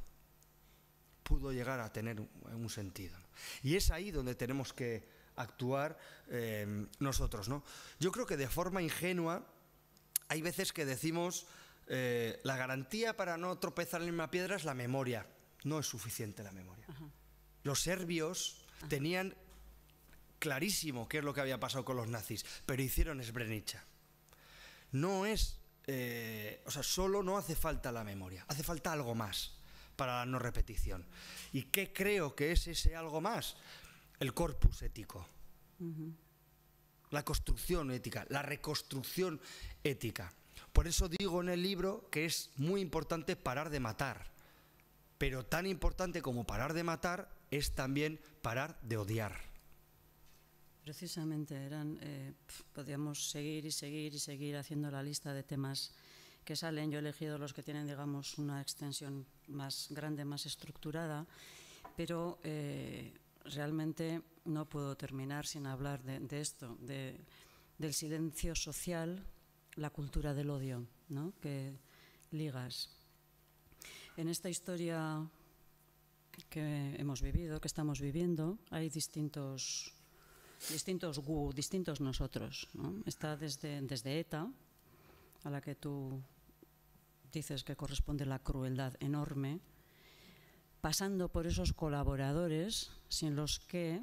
Pudo llegar a tener un sentido. Y es ahí donde tenemos que actuar nosotros, ¿no? Yo creo que de forma ingenua hay veces que decimos la garantía para no tropezar en la misma piedra es la memoria. No es suficiente la memoria. Ajá. Los serbios tenían clarísimo qué es lo que había pasado con los nazis, pero hicieron Srebrenica. No es, o sea, solo no hace falta la memoria, hace falta algo más para la no repetición. ¿Y qué creo que es ese algo más? El corpus ético, la construcción ética, la reconstrucción ética. Por eso digo en el libro que es muy importante parar de matar, pero tan importante como parar de matar es también parar de odiar. Precisamente podríamos seguir y seguir y seguir haciendo la lista de temas que salen. Yo he elegido los que tienen, digamos, una extensión más grande, más estructurada, pero realmente no puedo terminar sin hablar de esto, del silencio social, la cultura del odio, ¿no?, que ligas. En esta historia que hemos vivido, que estamos viviendo, hay distintos nosotros, ¿no? Está desde ETA, a la que tú dices que corresponde la crueldad enorme, pasando por esos colaboradores sin los que,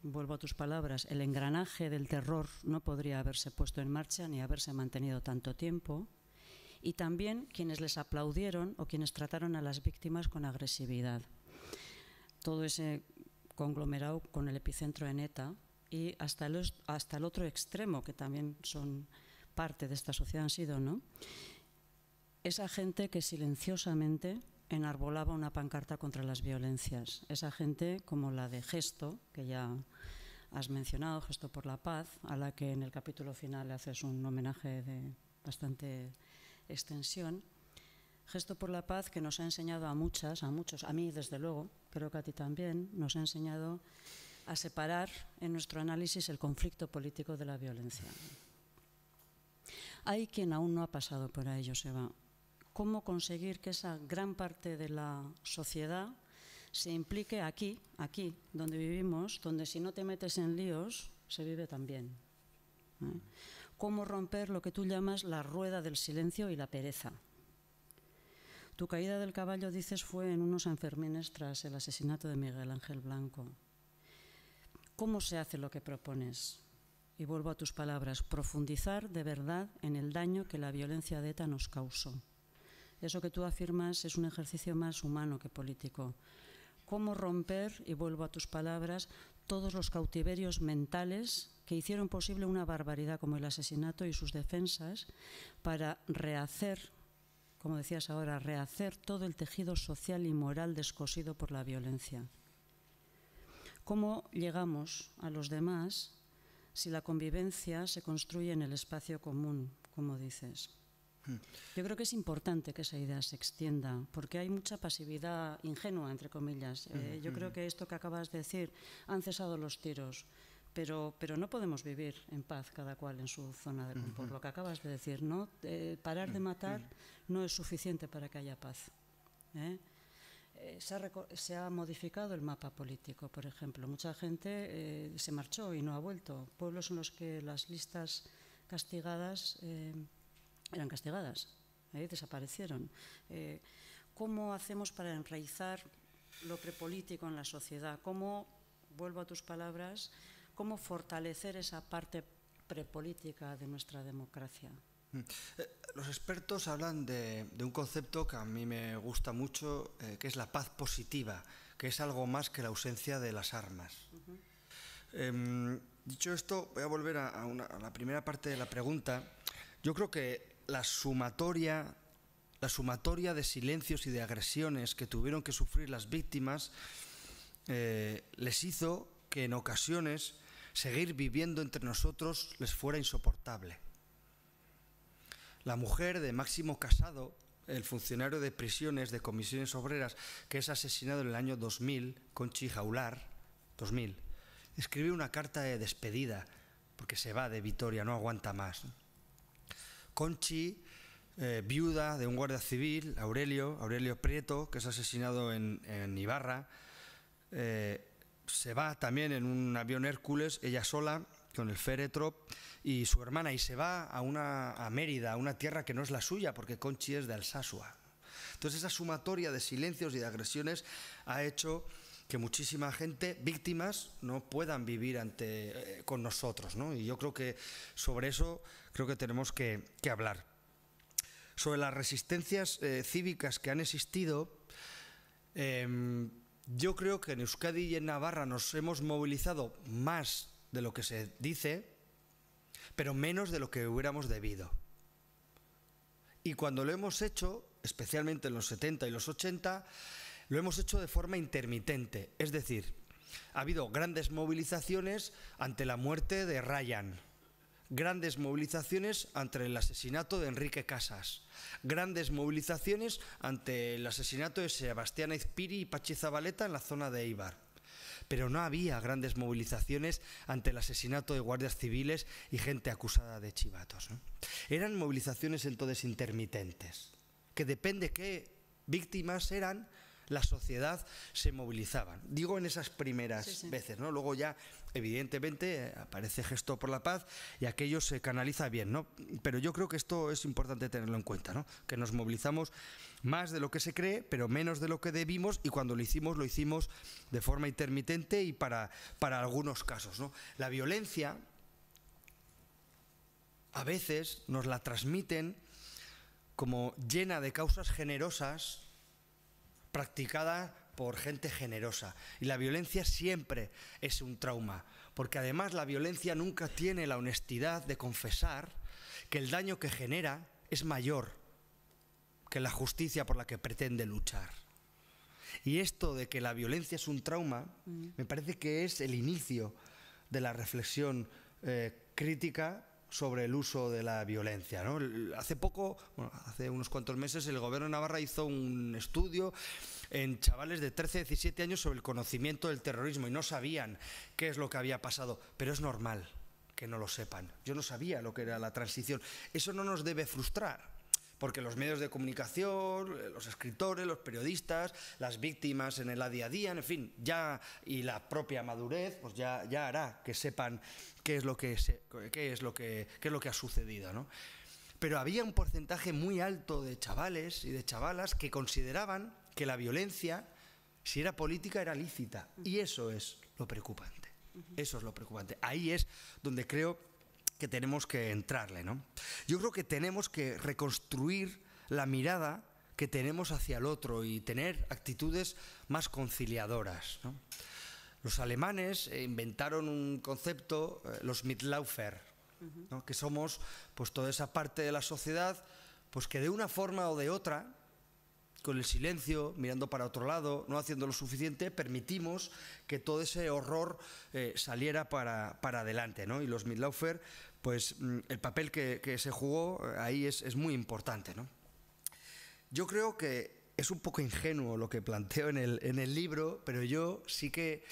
vuelvo a tus palabras, el engranaje del terror no podría haberse puesto en marcha ni haberse mantenido tanto tiempo, y también quienes les aplaudieron o quienes trataron a las víctimas con agresividad. Todo ese conglomerado con el epicentro en ETA y hasta el otro extremo, que también son parte de esta sociedad, han sido, ¿no?, esa gente que silenciosamente enarbolaba una pancarta contra las violencias. Esa gente como la de Gesto, que ya has mencionado, Gesto por la Paz, a la que en el capítulo final le haces un homenaje de bastante extensión. Gesto por la Paz, que nos ha enseñado a muchos, a mí desde luego, creo que a ti también, nos ha enseñado a separar en nuestro análisis el conflicto político de la violencia. Hay quien aún no ha pasado por ahí, Joseba. ¿Cómo conseguir que esa gran parte de la sociedad se implique aquí, donde vivimos, donde si no te metes en líos, se vive también? ¿Cómo romper lo que tú llamas la rueda del silencio y la pereza? Tu caída del caballo, dices, fue en unos Sanfermines tras el asesinato de Miguel Ángel Blanco. ¿Cómo se hace lo que propones? Y vuelvo a tus palabras, profundizar de verdad en el daño que la violencia de ETA nos causó. Eso que tú afirmas es un ejercicio más humano que político. ¿Cómo romper, y vuelvo a tus palabras, todos los cautiverios mentales que hicieron posible una barbaridad como el asesinato y sus defensas para rehacer, como decías ahora, rehacer todo el tejido social y moral descosido por la violencia? ¿Cómo llegamos a los demás si la convivencia se construye en el espacio común, como dices? Yo creo que es importante que esa idea se extienda, porque hay mucha pasividad ingenua, entre comillas. Yo creo que esto que acabas de decir, han cesado los tiros, pero no podemos vivir en paz cada cual en su zona de confort. Lo que acabas de decir, ¿no? Parar de matar no es suficiente para que haya paz. Se ha modificado el mapa político, por ejemplo. Mucha gente se marchó y no ha vuelto. Pueblos en los que las listas castigadas eran castigadas, desaparecieron. ¿Cómo hacemos para enraizar lo prepolítico en la sociedad? ¿Cómo, vuelvo a tus palabras, cómo fortalecer esa parte prepolítica de nuestra democracia? Los expertos hablan de un concepto que a mí me gusta mucho, que es la paz positiva, que es algo más que la ausencia de las armas. Dicho esto, voy a volver a la primera parte de la pregunta. Yo creo que la sumatoria de silencios y de agresiones que tuvieron que sufrir las víctimas les hizo que en ocasiones seguir viviendo entre nosotros les fuera insoportable. La mujer de Máximo Casado el funcionario de prisiones de Comisiones Obreras, que es asesinado en el año 2000, Conchi Jaular, 2000, escribe una carta de despedida, porque se va de Vitoria, no aguanta más. Conchi, viuda de un guardia civil, Aurelio Prieto, que es asesinado en Ibarra, se va también en un avión Hércules, ella sola, con el féretro, y su hermana, y se va a Mérida, a una tierra que no es la suya, porque Conchi es de Alsasua. Entonces esa sumatoria de silencios y de agresiones ha hecho que muchísima gente, víctimas, no puedan vivir con nosotros, ¿no? Y yo creo que sobre eso creo que tenemos que hablar. Sobre las resistencias cívicas que han existido, yo creo que en Euskadi y en Navarra nos hemos movilizado más de lo que se dice, pero menos de lo que hubiéramos debido. Y cuando lo hemos hecho, especialmente en los 70 y los 80, lo hemos hecho de forma intermitente. Es decir, ha habido grandes movilizaciones ante la muerte de Ryan, grandes movilizaciones ante el asesinato de Enrique Casas, grandes movilizaciones ante el asesinato de Sebastián Aizpiri y Patxi Zabaleta en la zona de Eibar. Pero no había grandes movilizaciones ante el asesinato de guardias civiles y gente acusada de chivatos, ¿no? Eran movilizaciones entonces intermitentes, que depende qué víctimas eran, la sociedad se movilizaban. Digo en esas primeras veces, ¿no? Luego ya, evidentemente, aparece Gesto por la Paz y aquello se canaliza bien, ¿no? Pero yo creo que esto es importante tenerlo en cuenta, ¿no? Que nos movilizamos más de lo que se cree, pero menos de lo que debimos, y cuando lo hicimos de forma intermitente y para algunos casos, ¿no? La violencia, a veces nos la transmiten como llena de causas generosas, practicada por gente generosa. Y la violencia siempre es un trauma, porque además la violencia nunca tiene la honestidad de confesar que el daño que genera es mayor que la justicia por la que pretende luchar. Y esto de que la violencia es un trauma, me parece que es el inicio de la reflexión crítica sobre el uso de la violencia, ¿no? Hace unos cuantos meses, el Gobierno de Navarra hizo un estudio en chavales de 13, 17 años sobre el conocimiento del terrorismo y no sabían qué es lo que había pasado, pero es normal que no lo sepan. Yo no sabía lo que era la transición. Eso no nos debe frustrar, porque los medios de comunicación, los escritores, los periodistas, las víctimas en el día a día, en fin, y la propia madurez, pues ya hará que sepan qué es lo que ha sucedido, ¿no? Pero había un porcentaje muy alto de chavales y de chavalas que consideraban que la violencia, si era política, era lícita. Y eso es lo preocupante. Eso es lo preocupante. Ahí es donde creo que tenemos que entrarle, ¿no? Yo creo que tenemos que reconstruir la mirada que tenemos hacia el otro y tener actitudes más conciliadoras, ¿no? Los alemanes inventaron un concepto, los Mitläufer, ¿no? Que somos pues toda esa parte de la sociedad pues que de una forma o de otra, con el silencio, mirando para otro lado, no haciendo lo suficiente, permitimos que todo ese horror saliera para adelante, ¿no? Y los Mitläufer, pues el papel que se jugó ahí es muy importante, ¿no? Yo creo que es un poco ingenuo lo que planteo en el libro, pero yo sí que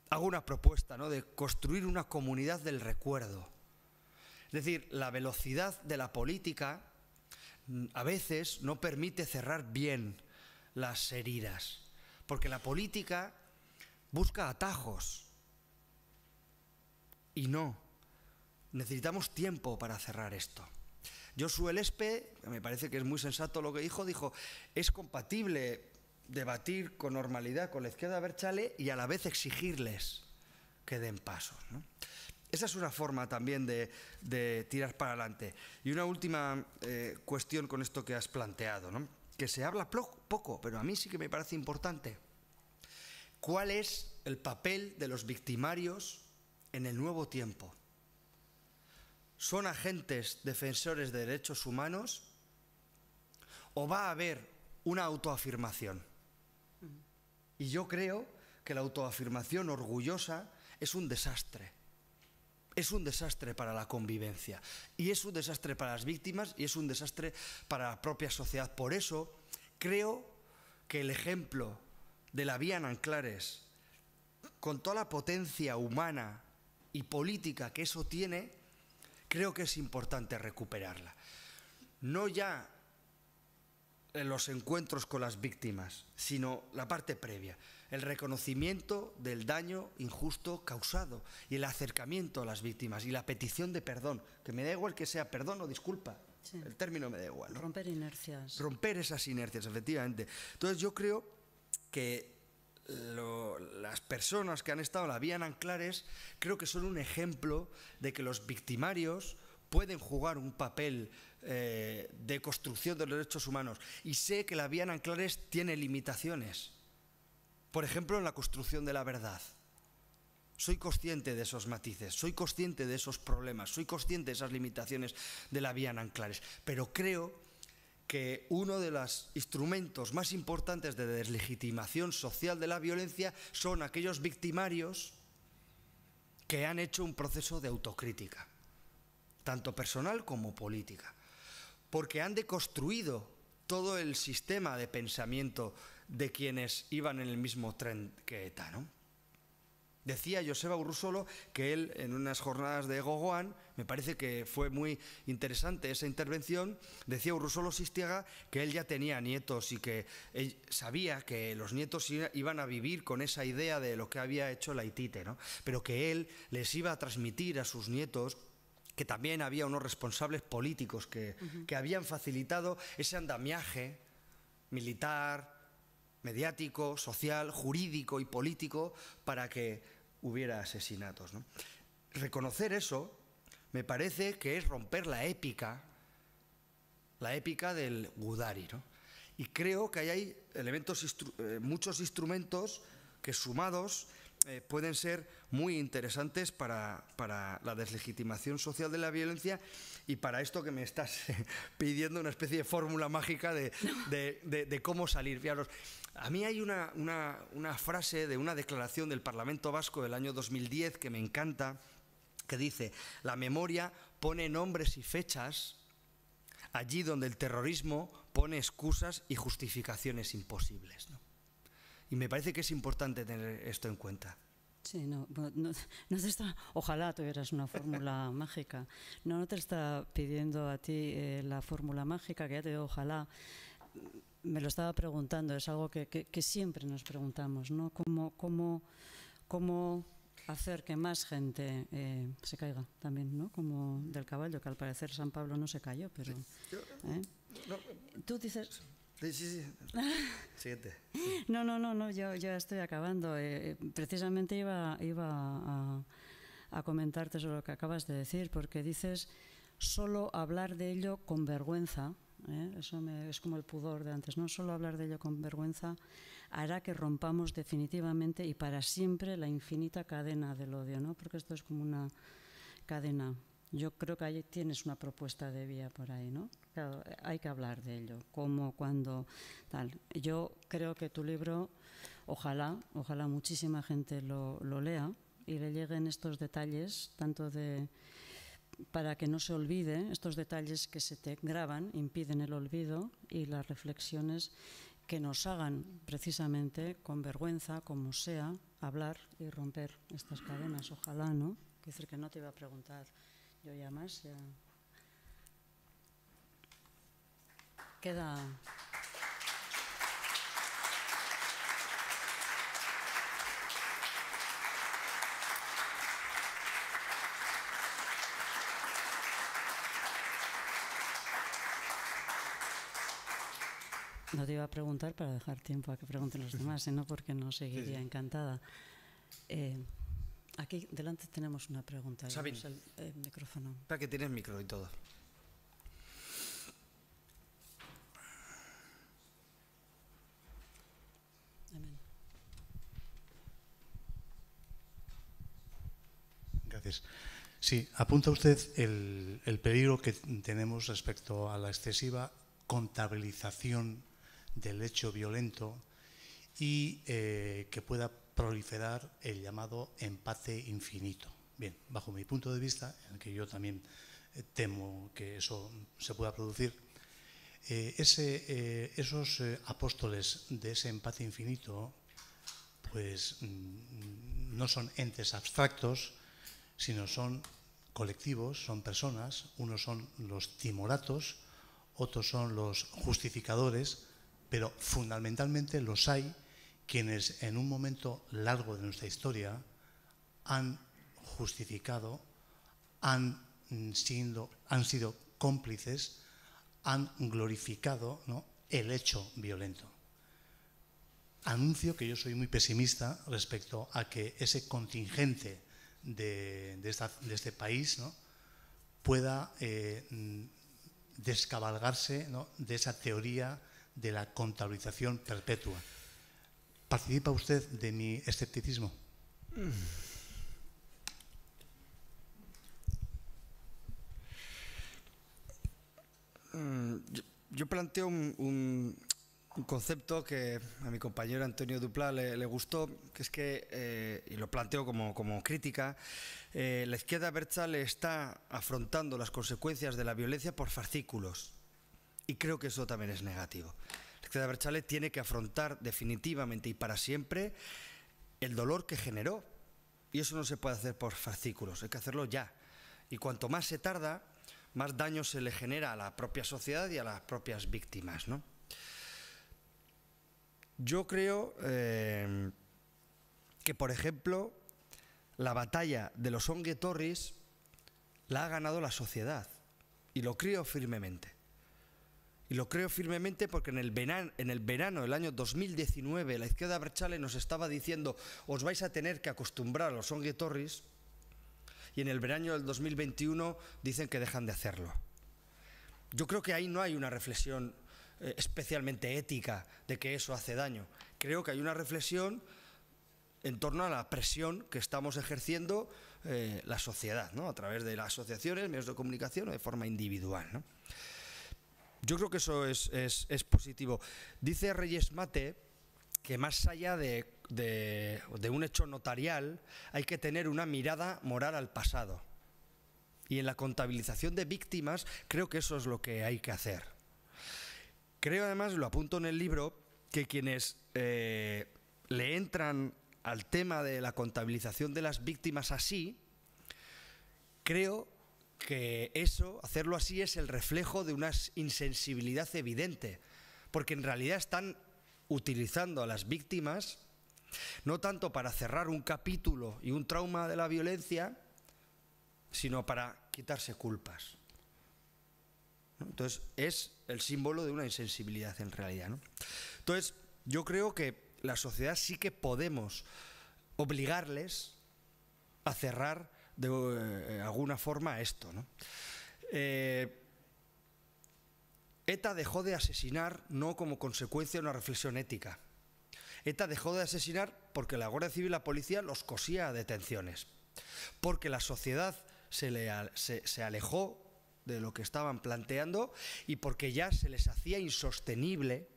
hago una propuesta, ¿no? De construir una comunidad del recuerdo. Es decir, la velocidad de la política a veces no permite cerrar bien las heridas, porque la política busca atajos y no, necesitamos tiempo para cerrar esto. Josué Lespe, me parece que es muy sensato lo que dijo, es compatible debatir con normalidad con la izquierda abertzale y a la vez exigirles que den pasos, ¿no? Esa es una forma también de tirar para adelante. Y una última cuestión con esto que has planteado, ¿no? Que se habla poco, pero a mí sí que me parece importante. ¿Cuál es el papel de los victimarios en el nuevo tiempo? ¿Son agentes defensores de derechos humanos o va a haber una autoafirmación? Y yo creo que la autoafirmación orgullosa es un desastre. es un desastre para la convivencia, y es un desastre para las víctimas, y es un desastre para la propia sociedad. Por eso creo que el ejemplo de la vía Nanclares, con toda la potencia humana y política que eso tiene, creo que es importante recuperarla. No ya en los encuentros con las víctimas, sino la parte previa, el reconocimiento del daño injusto causado y el acercamiento a las víctimas y la petición de perdón, que me da igual que sea perdón o disculpa, sí, el término me da igual, ¿no? Romper inercias. Romper esas inercias, efectivamente. Entonces yo creo que las personas que han estado en la vía Nanclares creo que son un ejemplo de que los victimarios pueden jugar un papel de construcción de los derechos humanos, y sé que la vía Nanclares tiene limitaciones, por ejemplo en la construcción de la verdad. Soy consciente de esos matices, soy consciente de esos problemas, soy consciente de esas limitaciones de la vía Nanclares, pero creo que uno de los instrumentos más importantes de deslegitimación social de la violencia son aquellos victimarios que han hecho un proceso de autocrítica, tanto personal como política, porque han deconstruido todo el sistema de pensamiento de quienes iban en el mismo tren que ETA, ¿no? Decía Joseba Urruzulo que él, en unas jornadas de Gogoan, me parece que fue muy interesante esa intervención, decía Urruzulo Sistiaga que él ya tenía nietos y que él sabía que los nietos iban a vivir con esa idea de lo que había hecho la ITITE, ¿no? Pero que él les iba a transmitir a sus nietos que también había unos responsables políticos que habían facilitado ese andamiaje militar, mediático, social, jurídico y político para que hubiera asesinatos, ¿no? Reconocer eso me parece que es romper la épica del Gudari, ¿no? Y creo que ahí hay elementos, muchos instrumentos que sumados pueden ser muy interesantes para la deslegitimación social de la violencia y para esto que me estás pidiendo, una especie de fórmula mágica de cómo salir. Fijaros, a mí hay una frase de una declaración del Parlamento Vasco del año 2010 que me encanta, que dice: la memoria pone nombres y fechas allí donde el terrorismo pone excusas y justificaciones imposibles, ¿no? Y me parece que es importante tener esto en cuenta. Sí, no te está, ojalá tuvieras una fórmula mágica. No te está pidiendo a ti la fórmula mágica, que ya te digo, ojalá. Me lo estaba preguntando, es algo que siempre nos preguntamos, ¿no? ¿Cómo hacer que más gente se caiga también, ¿no? Como del caballo, que al parecer San Pablo no se cayó, pero... Tú dices... Sí. Siguiente. No, yo ya estoy acabando. Precisamente iba a comentarte sobre lo que acabas de decir, porque dices solo hablar de ello con vergüenza, eso es como el pudor de antes, ¿no? Solo hablar de ello con vergüenza hará que rompamos definitivamente y para siempre la infinita cadena del odio, ¿no? Porque esto es como una cadena. Yo creo que ahí tienes una propuesta de vía por ahí, ¿no? Claro, hay que hablar de ello, cómo, cuándo, tal. Yo creo que tu libro, ojalá muchísima gente lo lea y le lleguen estos detalles, tanto para que no se olvide, estos detalles que se te graban, impiden el olvido, y las reflexiones que nos hagan precisamente con vergüenza, como sea, hablar y romper estas cadenas. Ojalá, ¿no? Quiero decir que no te iba a preguntar yo ya más, ya queda. No te iba a preguntar para dejar tiempo a que pregunten los demás, sino porque no seguiría encantada. Aquí delante tenemos una pregunta. Sabin, el micrófono. Para que tienes micro y todo. Amén. Gracias. Sí, apunta usted el peligro que tenemos respecto a la excesiva contabilización del hecho violento y que pueda proliferar el llamado empate infinito. Bien, bajo mi punto de vista, en el que yo también temo que eso se pueda producir, esos apóstoles de ese empate infinito, pues no son entes abstractos, sino son colectivos, son personas. Unos son los timoratos, otros son los justificadores, pero fundamentalmente los hay quienes en un momento largo de nuestra historia han justificado, han sido cómplices, han glorificado, ¿no?, el hecho violento. Anuncio que yo soy muy pesimista respecto a que ese contingente de este país, ¿no?, pueda descabalgarse, ¿no?, de esa teoría de la contabilización perpetua. ¿Participa usted de mi escepticismo? Yo planteo un concepto que a mi compañero Antonio Dupla le gustó, que es que, y lo planteo como crítica, la izquierda abertzale está afrontando las consecuencias de la violencia por fascículos, y creo que eso también es negativo. La izquierda abertzale tiene que afrontar definitivamente y para siempre el dolor que generó, y eso no se puede hacer por fascículos, hay que hacerlo ya, y cuanto más se tarda, más daño se le genera a la propia sociedad y a las propias víctimas, ¿no? Yo creo que, por ejemplo, la batalla de los ongi etorris la ha ganado la sociedad, y lo creo firmemente. Y lo creo firmemente porque en el verano del año 2019 la izquierda abertzale nos estaba diciendo: os vais a tener que acostumbrar a los ongi etorris, y en el verano del 2021 dicen que dejan de hacerlo. Yo creo que ahí no hay una reflexión especialmente ética de que eso hace daño. Creo que hay una reflexión en torno a la presión que estamos ejerciendo la sociedad, ¿no?, a través de las asociaciones, medios de comunicación o de forma individual, ¿no? Yo creo que eso es positivo. Dice Reyes Mate que más allá de un hecho notarial hay que tener una mirada moral al pasado. Y en la contabilización de víctimas creo que eso es lo que hay que hacer. Creo además, lo apunto en el libro, que quienes le entran al tema de la contabilización de las víctimas así, creo que eso, hacerlo así, es el reflejo de una insensibilidad evidente, porque en realidad están utilizando a las víctimas no tanto para cerrar un capítulo y un trauma de la violencia, sino para quitarse culpas, ¿no? Entonces es el símbolo de una insensibilidad en realidad, ¿no? Entonces yo creo que la sociedad sí que podemos obligarles a cerrar de alguna forma esto, ¿no? ETA dejó de asesinar no como consecuencia de una reflexión ética. ETA dejó de asesinar porque la Guardia Civil y la policía los cosía a detenciones, porque la sociedad se alejó de lo que estaban planteando y porque ya se les hacía insostenible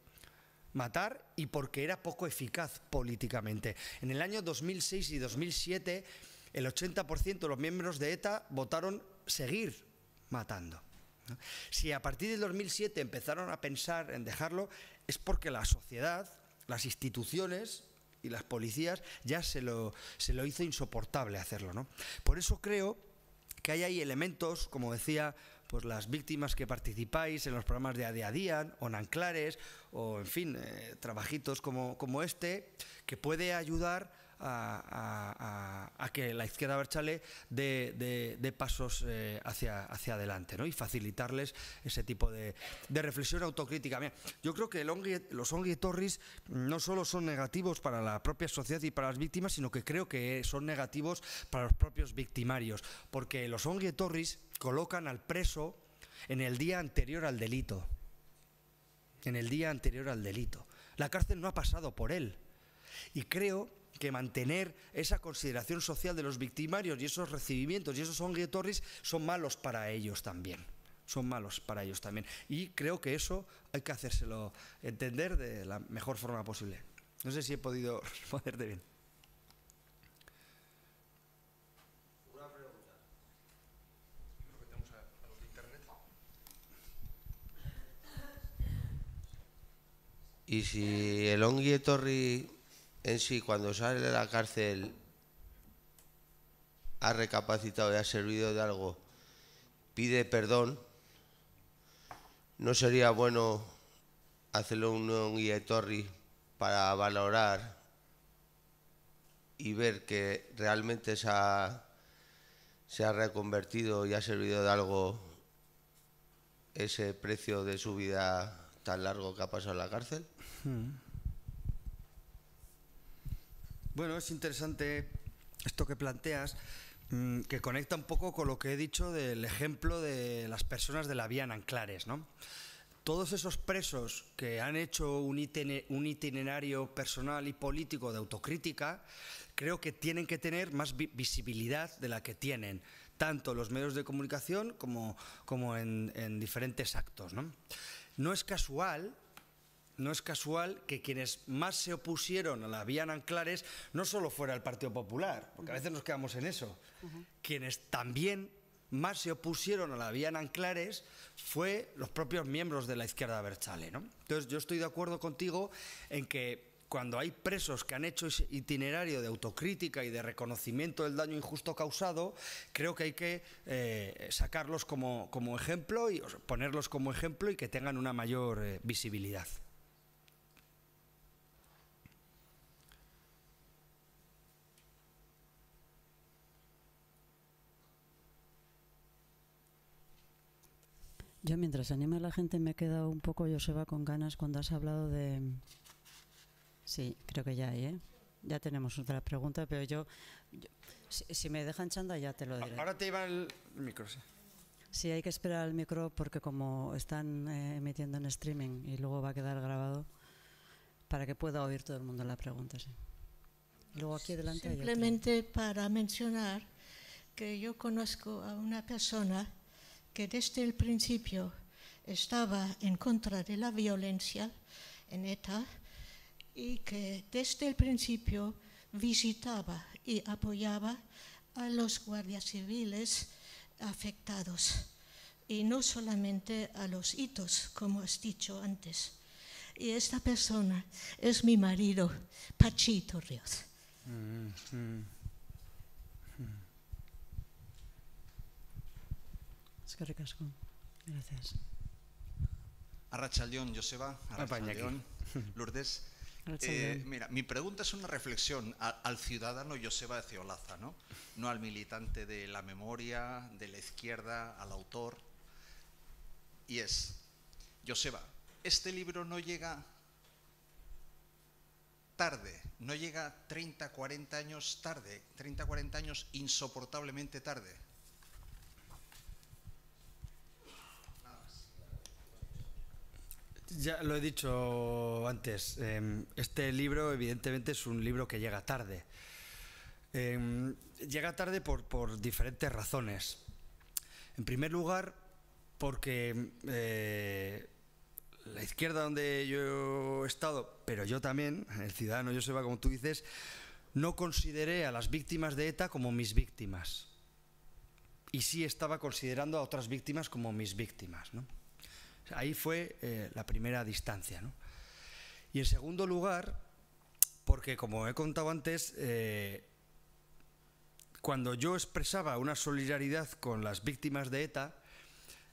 matar y porque era poco eficaz políticamente. En el año 2006 y 2007 el 80% de los miembros de ETA votaron seguir matando, ¿no? Si a partir del 2007 empezaron a pensar en dejarlo, es porque la sociedad, las instituciones y las policías ya se lo hizo insoportable hacerlo, ¿no? Por eso creo que hay elementos, como decía, pues las víctimas que participáis en los programas de Día a Día, o Nanclares, o en fin, trabajitos como este, que puede ayudar a que la izquierda abertzale dé pasos hacia adelante, ¿no? Y facilitarles ese tipo de reflexión autocrítica. Mira, yo creo que los ongi etorris no solo son negativos para la propia sociedad y para las víctimas, sino que creo que son negativos para los propios victimarios, porque los ongi etorris colocan al preso en el día anterior al delito. En el día anterior al delito. La cárcel no ha pasado por él. Y creo que mantener esa consideración social de los victimarios y esos recibimientos y esos ongi etorris son malos para ellos también. Son malos para ellos también. Y creo que eso hay que hacérselo entender de la mejor forma posible. No sé si he podido responderte bien. Una Y si el ongi etorri en sí, cuando sale de la cárcel, ha recapacitado y ha servido de algo, pide perdón, ¿no sería bueno hacerlo un ongi etorri para valorar y ver que realmente se ha reconvertido y ha servido de algo ese precio de su vida tan largo que ha pasado en la cárcel? Bueno, es interesante esto que planteas, que conecta un poco con lo que he dicho del ejemplo de las personas de la vía en Anclares, ¿no? Todos esos presos que han hecho un itinerario personal y político de autocrítica, creo que tienen que tener más visibilidad de la que tienen, tanto los medios de comunicación como en diferentes actos, ¿no? No es casual que quienes más se opusieron a la vía en Anclares no solo fuera el Partido Popular, porque a veces nos quedamos en eso, quienes también más se opusieron a la vía en Anclares fue los propios miembros de la izquierda abertzale, ¿no? Entonces yo estoy de acuerdo contigo en que cuando hay presos que han hecho ese itinerario de autocrítica y de reconocimiento del daño injusto causado, creo que hay que sacarlos como ejemplo y ponerlos como ejemplo y que tengan una mayor visibilidad. Yo, mientras anima a la gente, me he quedado un poco, Joseba, con ganas cuando has hablado de... Sí, creo que ya hay, ¿eh? Ya tenemos otra pregunta, pero yo si me dejan chanda ya te lo diré. Ahora te iba el micro, sí. Sí, hay que esperar al micro porque como están emitiendo en streaming y luego va a quedar grabado, para que pueda oír todo el mundo la pregunta, sí. Luego aquí delante hay otra. Simplemente para mencionar que yo conozco a una persona que desde el principio estaba en contra de la violencia en ETA y que desde el principio visitaba y apoyaba a los guardias civiles afectados y no solamente a los hitos, como has dicho antes. Y esta persona es mi marido, Pachito Ríos. Eskerrik asko. Gracias. Arratsaldeon, Joseba. Arratsaldeon, Lourdes. Mira, mi pregunta es una reflexión al ciudadano Joseba Ezeolaza, ¿no? No al militante de la memoria, de la izquierda, al autor. Y es, Joseba, este libro no llega tarde, no llega 30, 40 años tarde, 30, 40 años insoportablemente tarde. Ya lo he dicho antes, este libro evidentemente es un libro que llega tarde. Llega tarde por diferentes razones. En primer lugar, porque la izquierda donde yo he estado, pero yo también, el ciudadano Joseba, como tú dices, no consideré a las víctimas de ETA como mis víctimas. Y sí estaba considerando a otras víctimas como mis víctimas, ¿no? Ahí fue la primera distancia, ¿no? Y en segundo lugar, porque como he contado antes, cuando yo expresaba una solidaridad con las víctimas de ETA,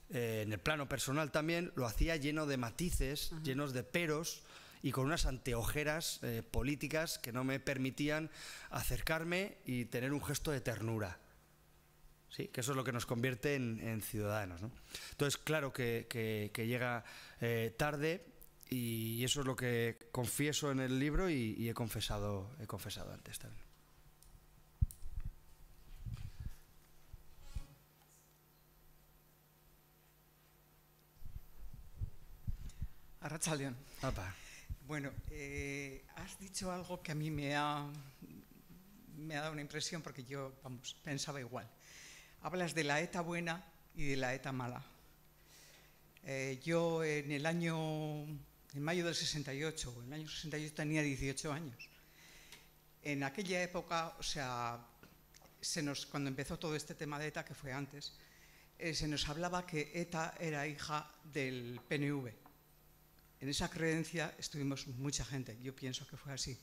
en el plano personal también, lo hacía lleno de matices, llenos de peros y con unas anteojeras políticas que no me permitían acercarme y tener un gesto de ternura. Sí, que eso es lo que nos convierte en ciudadanos, ¿no? Entonces, claro que llega tarde y eso es lo que confieso en el libro y he confesado antes también. Arratsaldeon. Opa. Bueno, has dicho algo que a mí me ha dado una impresión porque yo, vamos, pensaba igual. Hablas de la ETA buena y de la ETA mala. Yo en mayo del 68, en el año 68 tenía 18 años. En aquella época, o sea, cuando empezó todo este tema de ETA, que fue antes, se nos hablaba que ETA era hija del PNV. en esa creencia estuvimos mucha gente, yo pienso que fue así.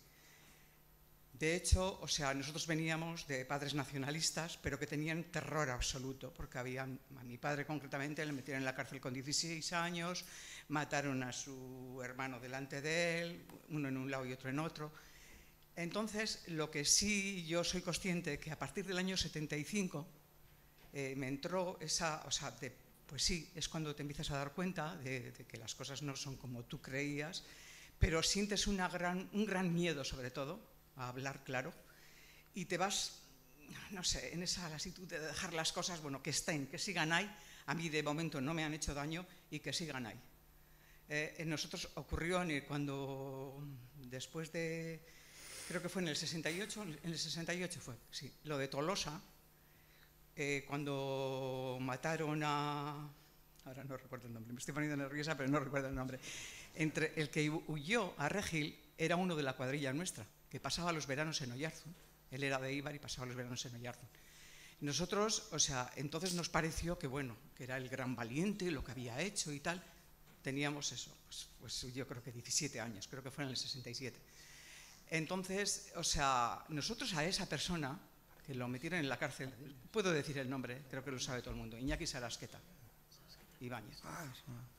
De hecho, o sea, nosotros veníamos de padres nacionalistas, pero que tenían terror absoluto, porque a mi padre concretamente le metieron en la cárcel con 16 años, mataron a su hermano delante de él, uno en un lado y otro en otro. Entonces, lo que sí yo soy consciente que a partir del año 75 me entró esa, o sea, pues sí, es cuando te empiezas a dar cuenta de que las cosas no son como tú creías, pero sientes un gran miedo sobre todo, a hablar claro, y te vas, no sé, en esa lasitud de dejar las cosas, bueno, que estén, que sigan ahí. A mí de momento no me han hecho daño y que sigan ahí. En nosotros ocurrió cuando, después de, creo que fue en el 68 fue, sí, lo de Tolosa, cuando mataron ahora no recuerdo el nombre, me estoy poniendo nerviosa, pero no recuerdo el nombre. Entre el que huyó a Regil era uno de la cuadrilla nuestra, que pasaba los veranos en Oyarzún. Él era de Eibar y pasaba los veranos en Oyarzún. Nosotros, o sea, entonces nos pareció que, bueno, que era el gran valiente, lo que había hecho y tal. Teníamos eso, pues yo creo que 17 años, creo que fue en el 67. Entonces, o sea, nosotros a esa persona, que lo metieron en la cárcel, puedo decir el nombre, creo que lo sabe todo el mundo, Iñaki Sarasqueta Ibáñez.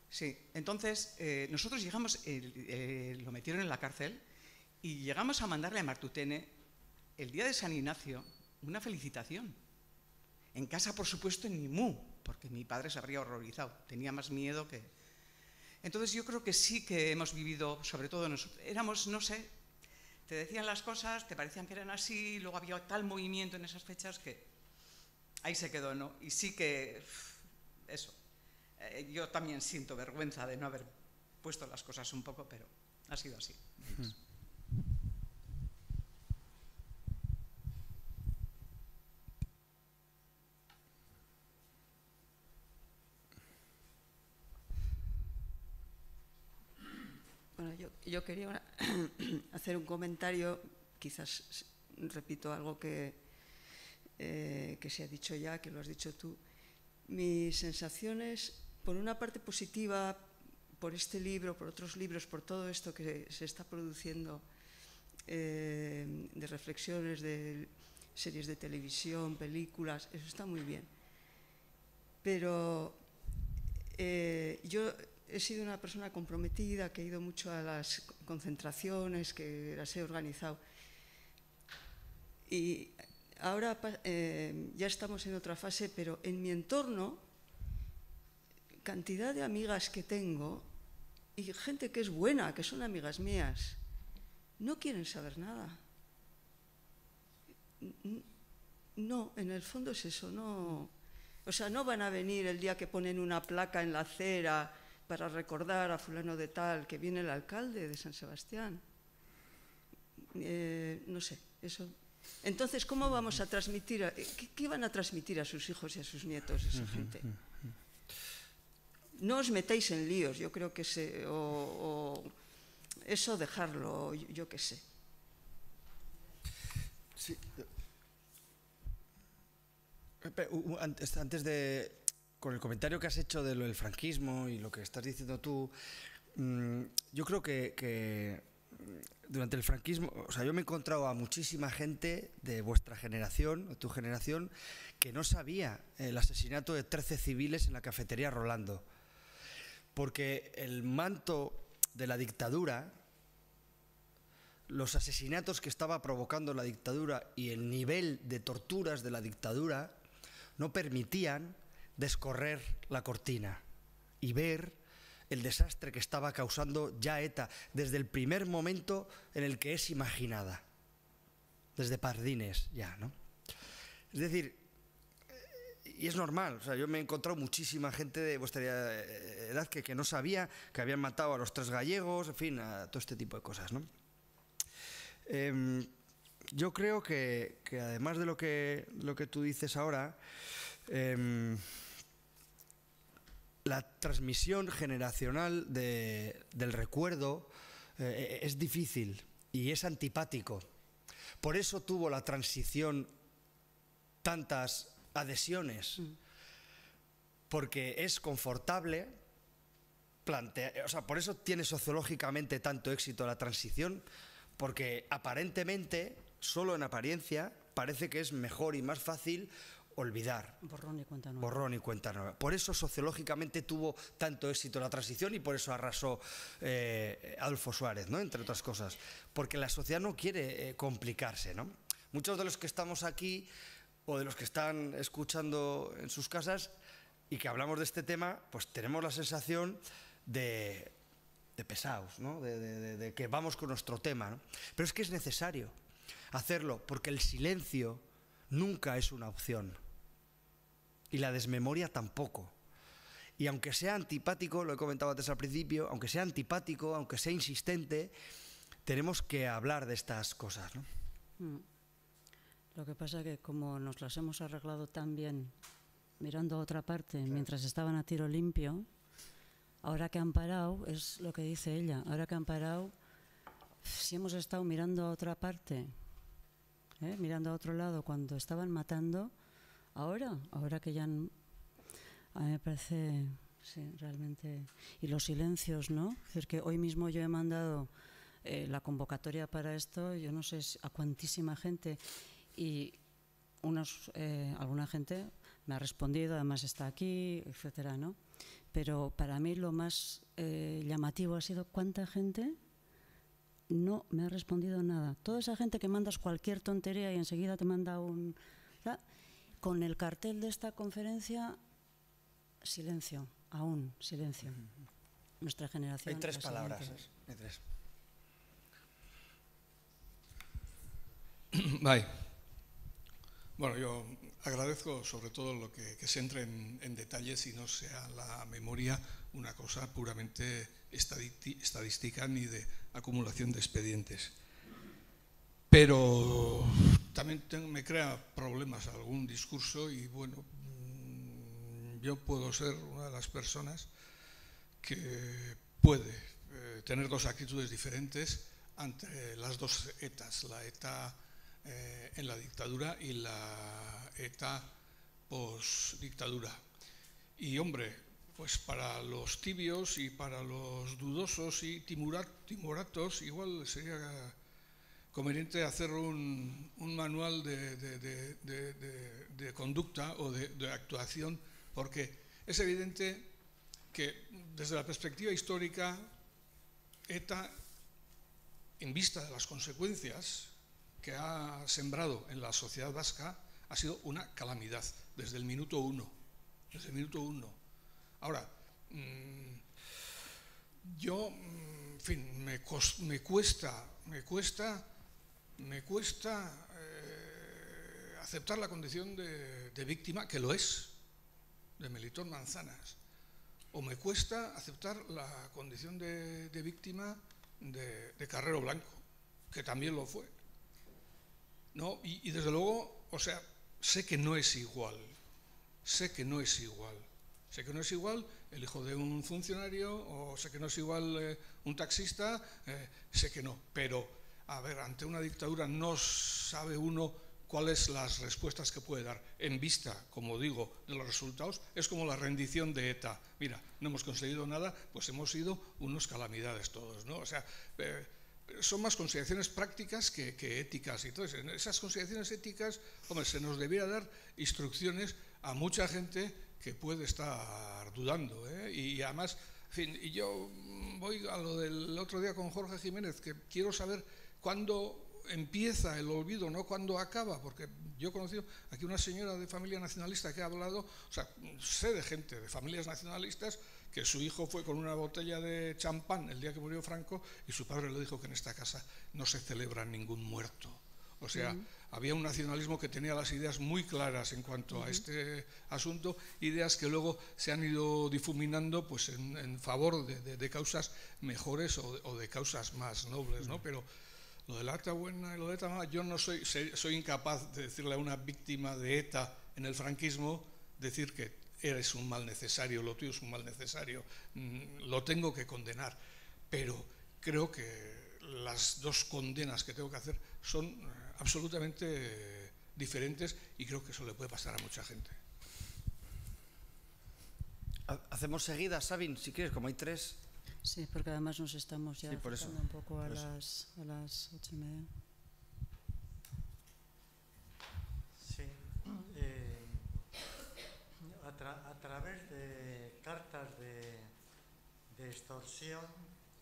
Sí, entonces nosotros llegamos, lo metieron en la cárcel y llegamos a mandarle a Martutene el día de San Ignacio una felicitación. En casa, por supuesto, en Nimú, porque mi padre se habría horrorizado, tenía más miedo que... Entonces yo creo que sí que hemos vivido, sobre todo nosotros, éramos, no sé, te decían las cosas, te parecían que eran así, luego había tal movimiento en esas fechas que ahí se quedó, ¿no? Y sí que, eso, yo también siento vergüenza de no haber puesto las cosas un poco, pero ha sido así. Bueno, yo quería hacer un comentario, quizás repito algo que se ha dicho ya, que lo has dicho tú. Mis sensaciones, por una parte positiva, por este libro, por otros libros, por todo esto que se está produciendo, de reflexiones, de series de televisión, películas, eso está muy bien. Pero yo he sido una persona comprometida, que he ido mucho a las concentraciones, que las he organizado. Y ahora ya estamos en otra fase, pero en mi entorno, cantidad de amigas que tengo y gente que es buena, que son amigas mías, no quieren saber nada. No, en el fondo es eso, no. O sea, no van a venir el día que ponen una placa en la acera para recordar a fulano de tal, que viene el alcalde de San Sebastián. No sé, eso. Entonces, ¿cómo vamos a transmitir? ¿Qué van a transmitir a sus hijos y a sus nietos esa gente? No os metáis en líos, yo creo que eso dejarlo, yo qué sé. Sí. Antes de... Con el comentario que has hecho de lo del franquismo y lo que estás diciendo tú, yo creo que durante el franquismo, o sea, yo me he encontrado a muchísima gente de vuestra generación, de tu generación, que no sabía el asesinato de 13 civiles en la cafetería Rolando. Porque el manto de la dictadura, los asesinatos que estaba provocando la dictadura y el nivel de torturas de la dictadura no permitían descorrer la cortina y ver el desastre que estaba causando ya ETA desde el primer momento en el que es imaginada, desde Pardines ya, ¿no? Es decir, y es normal, o sea, yo me he encontrado muchísima gente de vuestra edad que no sabía que habían matado a los 3 gallegos, en fin, a todo este tipo de cosas, ¿no? Yo creo que además de lo que tú dices ahora, la transmisión generacional del recuerdo es difícil y es antipático. Por eso tuvo la transición tantas adhesiones, porque es confortable plantea, o sea, por eso tiene sociológicamente tanto éxito la transición, porque aparentemente, solo en apariencia, parece que es mejor y más fácil olvidar. Borrón y cuenta nueva. Borrón y cuenta nueva. Por eso sociológicamente tuvo tanto éxito la transición y por eso arrasó Adolfo Suárez, ¿no? Entre otras cosas. Porque la sociedad no quiere complicarse, ¿no? Muchos de los que estamos aquí o de los que están escuchando en sus casas y que hablamos de este tema, pues tenemos la sensación de pesados, ¿no? De que vamos con nuestro tema, ¿no? Pero es que es necesario hacerlo porque el silencio nunca es una opción y la desmemoria tampoco. Y aunque sea antipático, lo he comentado antes al principio, aunque sea antipático, aunque sea insistente, tenemos que hablar de estas cosas, ¿no? Lo que pasa es que como nos las hemos arreglado tan bien mirando a otra parte, claro, mientras estaban a tiro limpio, ahora que han parado, es lo que dice ella, ahora que han parado, si hemos estado mirando a otra parte, mirando a otro lado cuando estaban matando, ahora que ya han, a mí me parece, sí, realmente, y los silencios, ¿no? Es decir, que hoy mismo yo he mandado la convocatoria para esto, yo no sé a cuantísima gente, y alguna gente me ha respondido, además está aquí, etcétera, ¿no? Pero para mí lo más llamativo ha sido cuánta gente no me ha respondido nada. Toda esa gente que mandas cualquier tontería y enseguida te manda un... ¿verdad? Con el cartel de esta conferencia, silencio, aún silencio. Nuestra generación... Hay tres palabras. Hay tres. Bye. Bueno, yo agradezco sobre todo lo que se entre en detalles y no sea la memoria una cosa puramente estadística ni de acumulación de expedientes. Pero también me crea problemas algún discurso y bueno, yo puedo ser una de las personas que puede tener dos actitudes diferentes ante las dos ETAs, la ETA en la dictadura y la ETA post-dictadura. Y hombre, pues para los tibios y para los dudosos y timoratos igual sería conveniente hacer un manual de conducta o de actuación, porque es evidente que desde la perspectiva histórica ETA, en vista de las consecuencias que ha sembrado en la sociedad vasca, ha sido una calamidad desde el minuto uno. Desde el minuto uno. Ahora, yo, en fin, me cuesta aceptar la condición de víctima, que lo es, de Melitón Manzanas, o me cuesta aceptar la condición de víctima de Carrero Blanco, que también lo fue. ¿No? Y desde luego, o sea, sé que no es igual, el hijo de un funcionario, o sé que no es igual un taxista, sé que no, pero, a ver, ante una dictadura no sabe uno cuáles las respuestas que puede dar. En vista, como digo, de los resultados, es como la rendición de ETA. Mira, no hemos conseguido nada, pues hemos sido unos calamidades todos, ¿no? O sea, son más consideraciones prácticas que éticas. Entonces, en esas consideraciones éticas, hombre, se nos debiera dar instrucciones a mucha gente que puede estar dudando, ¿eh? Y además, en fin, y yo voy a lo del otro día con Jorge Jiménez, que quiero saber cuándo empieza el olvido, no cuándo acaba, porque yo he conocido aquí una señora de familia nacionalista que ha hablado, o sea, sé de gente de familias nacionalistas que su hijo fue con una botella de champán el día que murió Franco y su padre le dijo que en esta casa no se celebra ningún muerto. O sea, había un nacionalismo que tenía las ideas muy claras en cuanto a este asunto, ideas que luego se han ido difuminando pues en favor de causas mejores o de causas más nobles, ¿no? Pero lo de la ETA buena y lo de ETA mala, yo no soy incapaz de decirle a una víctima de ETA en el franquismo, decir que eres un mal necesario, lo tuyo es un mal necesario, lo tengo que condenar, pero creo que las dos condenas que tengo que hacer son absolutamente diferentes y creo que eso le puede pasar a mucha gente. Hacemos seguidas, Sabin, si quieres, como hay 3. Sí, porque además nos estamos ya por eso, acercando un poco a las 8:30. Sí. A través de cartas de extorsión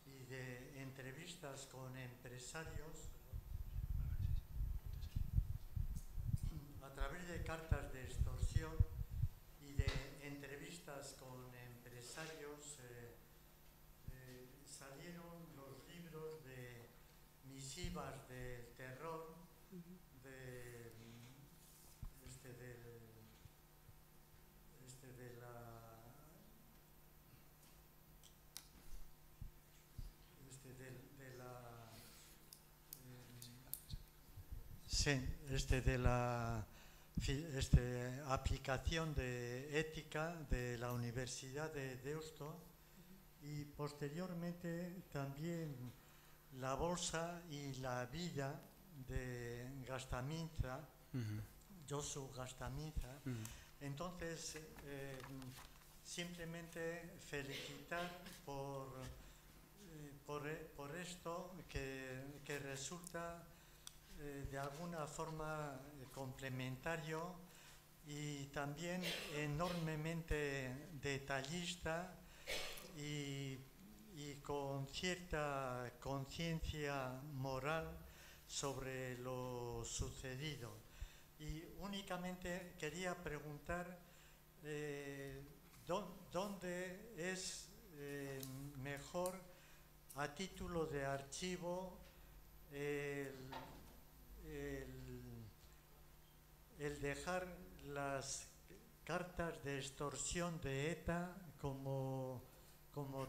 y de entrevistas con empresarios, a través de cartas de extorsión y de entrevistas con empresarios, salieron los libros de misivas del terror, de la aplicación de ética de la Universidad de Deusto, y posteriormente también la bolsa y la vida de Gastaminza, Josu Gastaminza. Entonces, simplemente felicitar por esto que resulta de alguna forma complementario y también enormemente detallista y con cierta conciencia moral sobre lo sucedido. Y únicamente quería preguntar dónde es mejor, a título de archivo, el dejar las cartas de extorsión de ETA como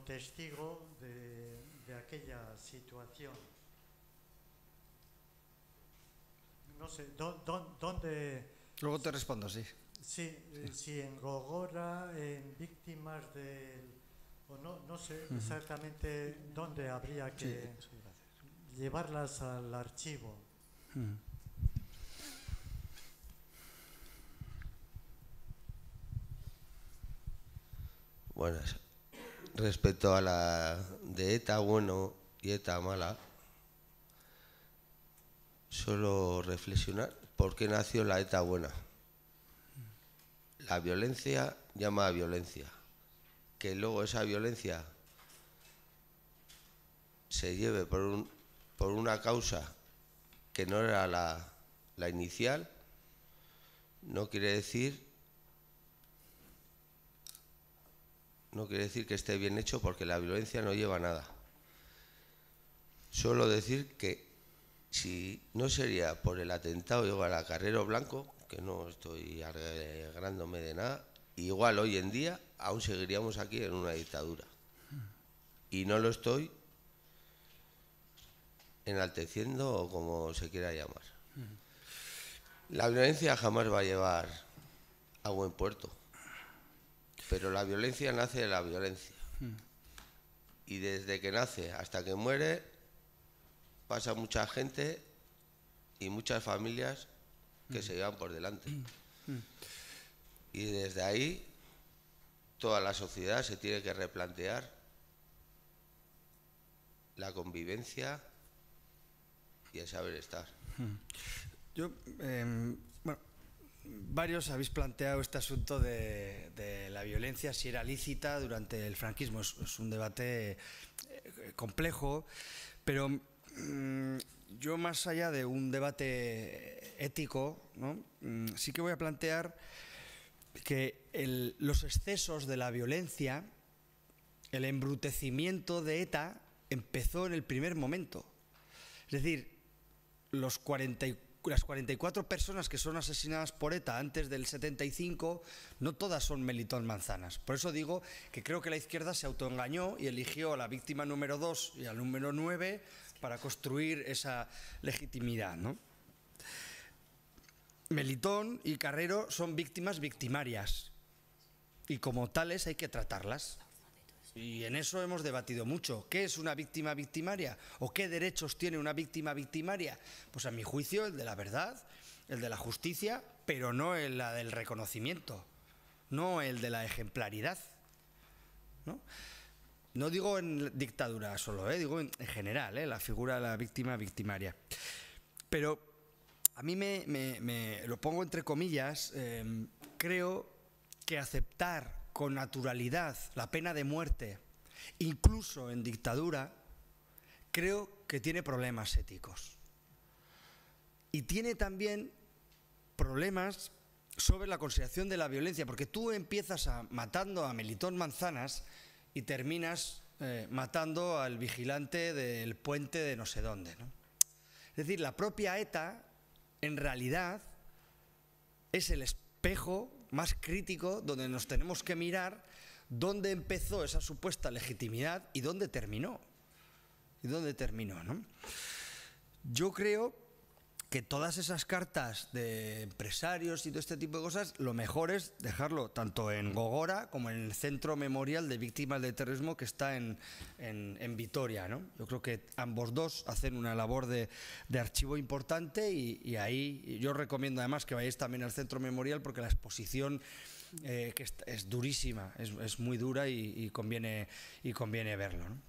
testigo de aquella situación. No sé, ¿dónde? Luego te respondo, sí. Sí, si en Gogora, en víctimas del... o no sé exactamente dónde habría que llevarlas al archivo. Buenas. Respecto a la de ETA bueno y ETA mala, solo reflexionar por qué nació la ETA buena. La violencia llama a violencia. Que luego esa violencia se lleve por una causa que no era la inicial, no quiere decir que esté bien hecho, porque la violencia no lleva a nada. Solo decir que si no sería por el atentado a la Carrero Blanco, que no estoy alegrándome de nada, igual hoy en día aún seguiríamos aquí en una dictadura. Y no lo estoy enalteciendo o como se quiera llamar. La violencia jamás va a llevar a buen puerto. Pero la violencia nace de la violencia. Y desde que nace hasta que muere pasa mucha gente y muchas familias que se llevan por delante. Y desde ahí toda la sociedad se tiene que replantear la convivencia y el saber estar. Yo, bueno, varios habéis planteado este asunto de la violencia, si era lícita durante el franquismo. Es un debate complejo, pero yo, más allá de un debate ético, ¿no?, sí que voy a plantear que los excesos de la violencia, el embrutecimiento de ETA empezó en el primer momento. Es decir, las 44 personas que son asesinadas por ETA antes del 75, no todas son Melitón Manzanas. Por eso digo que creo que la izquierda se autoengañó y eligió a la víctima número 2 y al número 9 para construir esa legitimidad, ¿no? Melitón y Carrero son víctimas victimarias y como tales hay que tratarlas. Y en eso hemos debatido mucho. ¿Qué es una víctima victimaria? ¿O qué derechos tiene una víctima victimaria? Pues a mi juicio el de la verdad, el de la justicia, pero no el del reconocimiento, no el de la ejemplaridad. ¿no? No digo en dictadura solo, digo en general, la figura de la víctima victimaria. Pero a mí me lo pongo entre comillas, creo que aceptar con naturalidad la pena de muerte, incluso en dictadura, creo que tiene problemas éticos. Y tiene también problemas sobre la consideración de la violencia, porque tú empiezas matando a Melitón Manzanas y terminas matando al vigilante del puente de no sé dónde, ¿no? Es decir, la propia ETA, en realidad, es el espejo más crítico donde nos tenemos que mirar dónde empezó esa supuesta legitimidad y dónde terminó. ¿No? Yo creo que todas esas cartas de empresarios y todo este tipo de cosas, lo mejor es dejarlo tanto en Gogora como en el Centro Memorial de Víctimas del Terrorismo que está en Vitoria, ¿no? Yo creo que ambos dos hacen una labor de archivo importante y ahí yo recomiendo además que vayáis también al Centro Memorial porque la exposición que es durísima, es muy dura y conviene verlo, ¿no?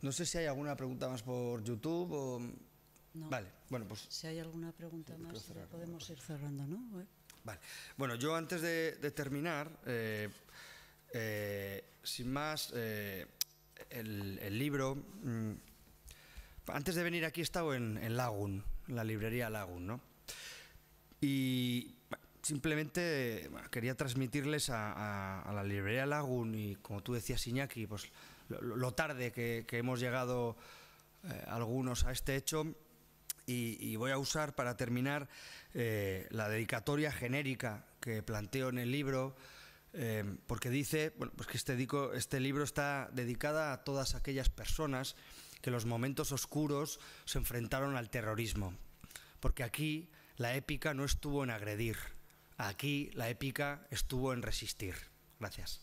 No sé si hay alguna pregunta más por YouTube o... No. Vale, bueno, pues... Si hay alguna pregunta más, ya podemos ir cerrando, ¿no? Vale. Bueno, yo antes de terminar, sin más, el libro... antes de venir aquí he estado en Lagun, en la librería Lagun, ¿no? Y simplemente quería transmitirles a la librería Lagun y, como tú decías, Iñaki, pues lo tarde que hemos llegado algunos a este hecho. Y voy a usar para terminar la dedicatoria genérica que planteo en el libro, porque dice pues que este libro está dedicada a todas aquellas personas que en los momentos oscuros se enfrentaron al terrorismo, porque aquí la épica no estuvo en agredir, aquí la épica estuvo en resistir. Gracias.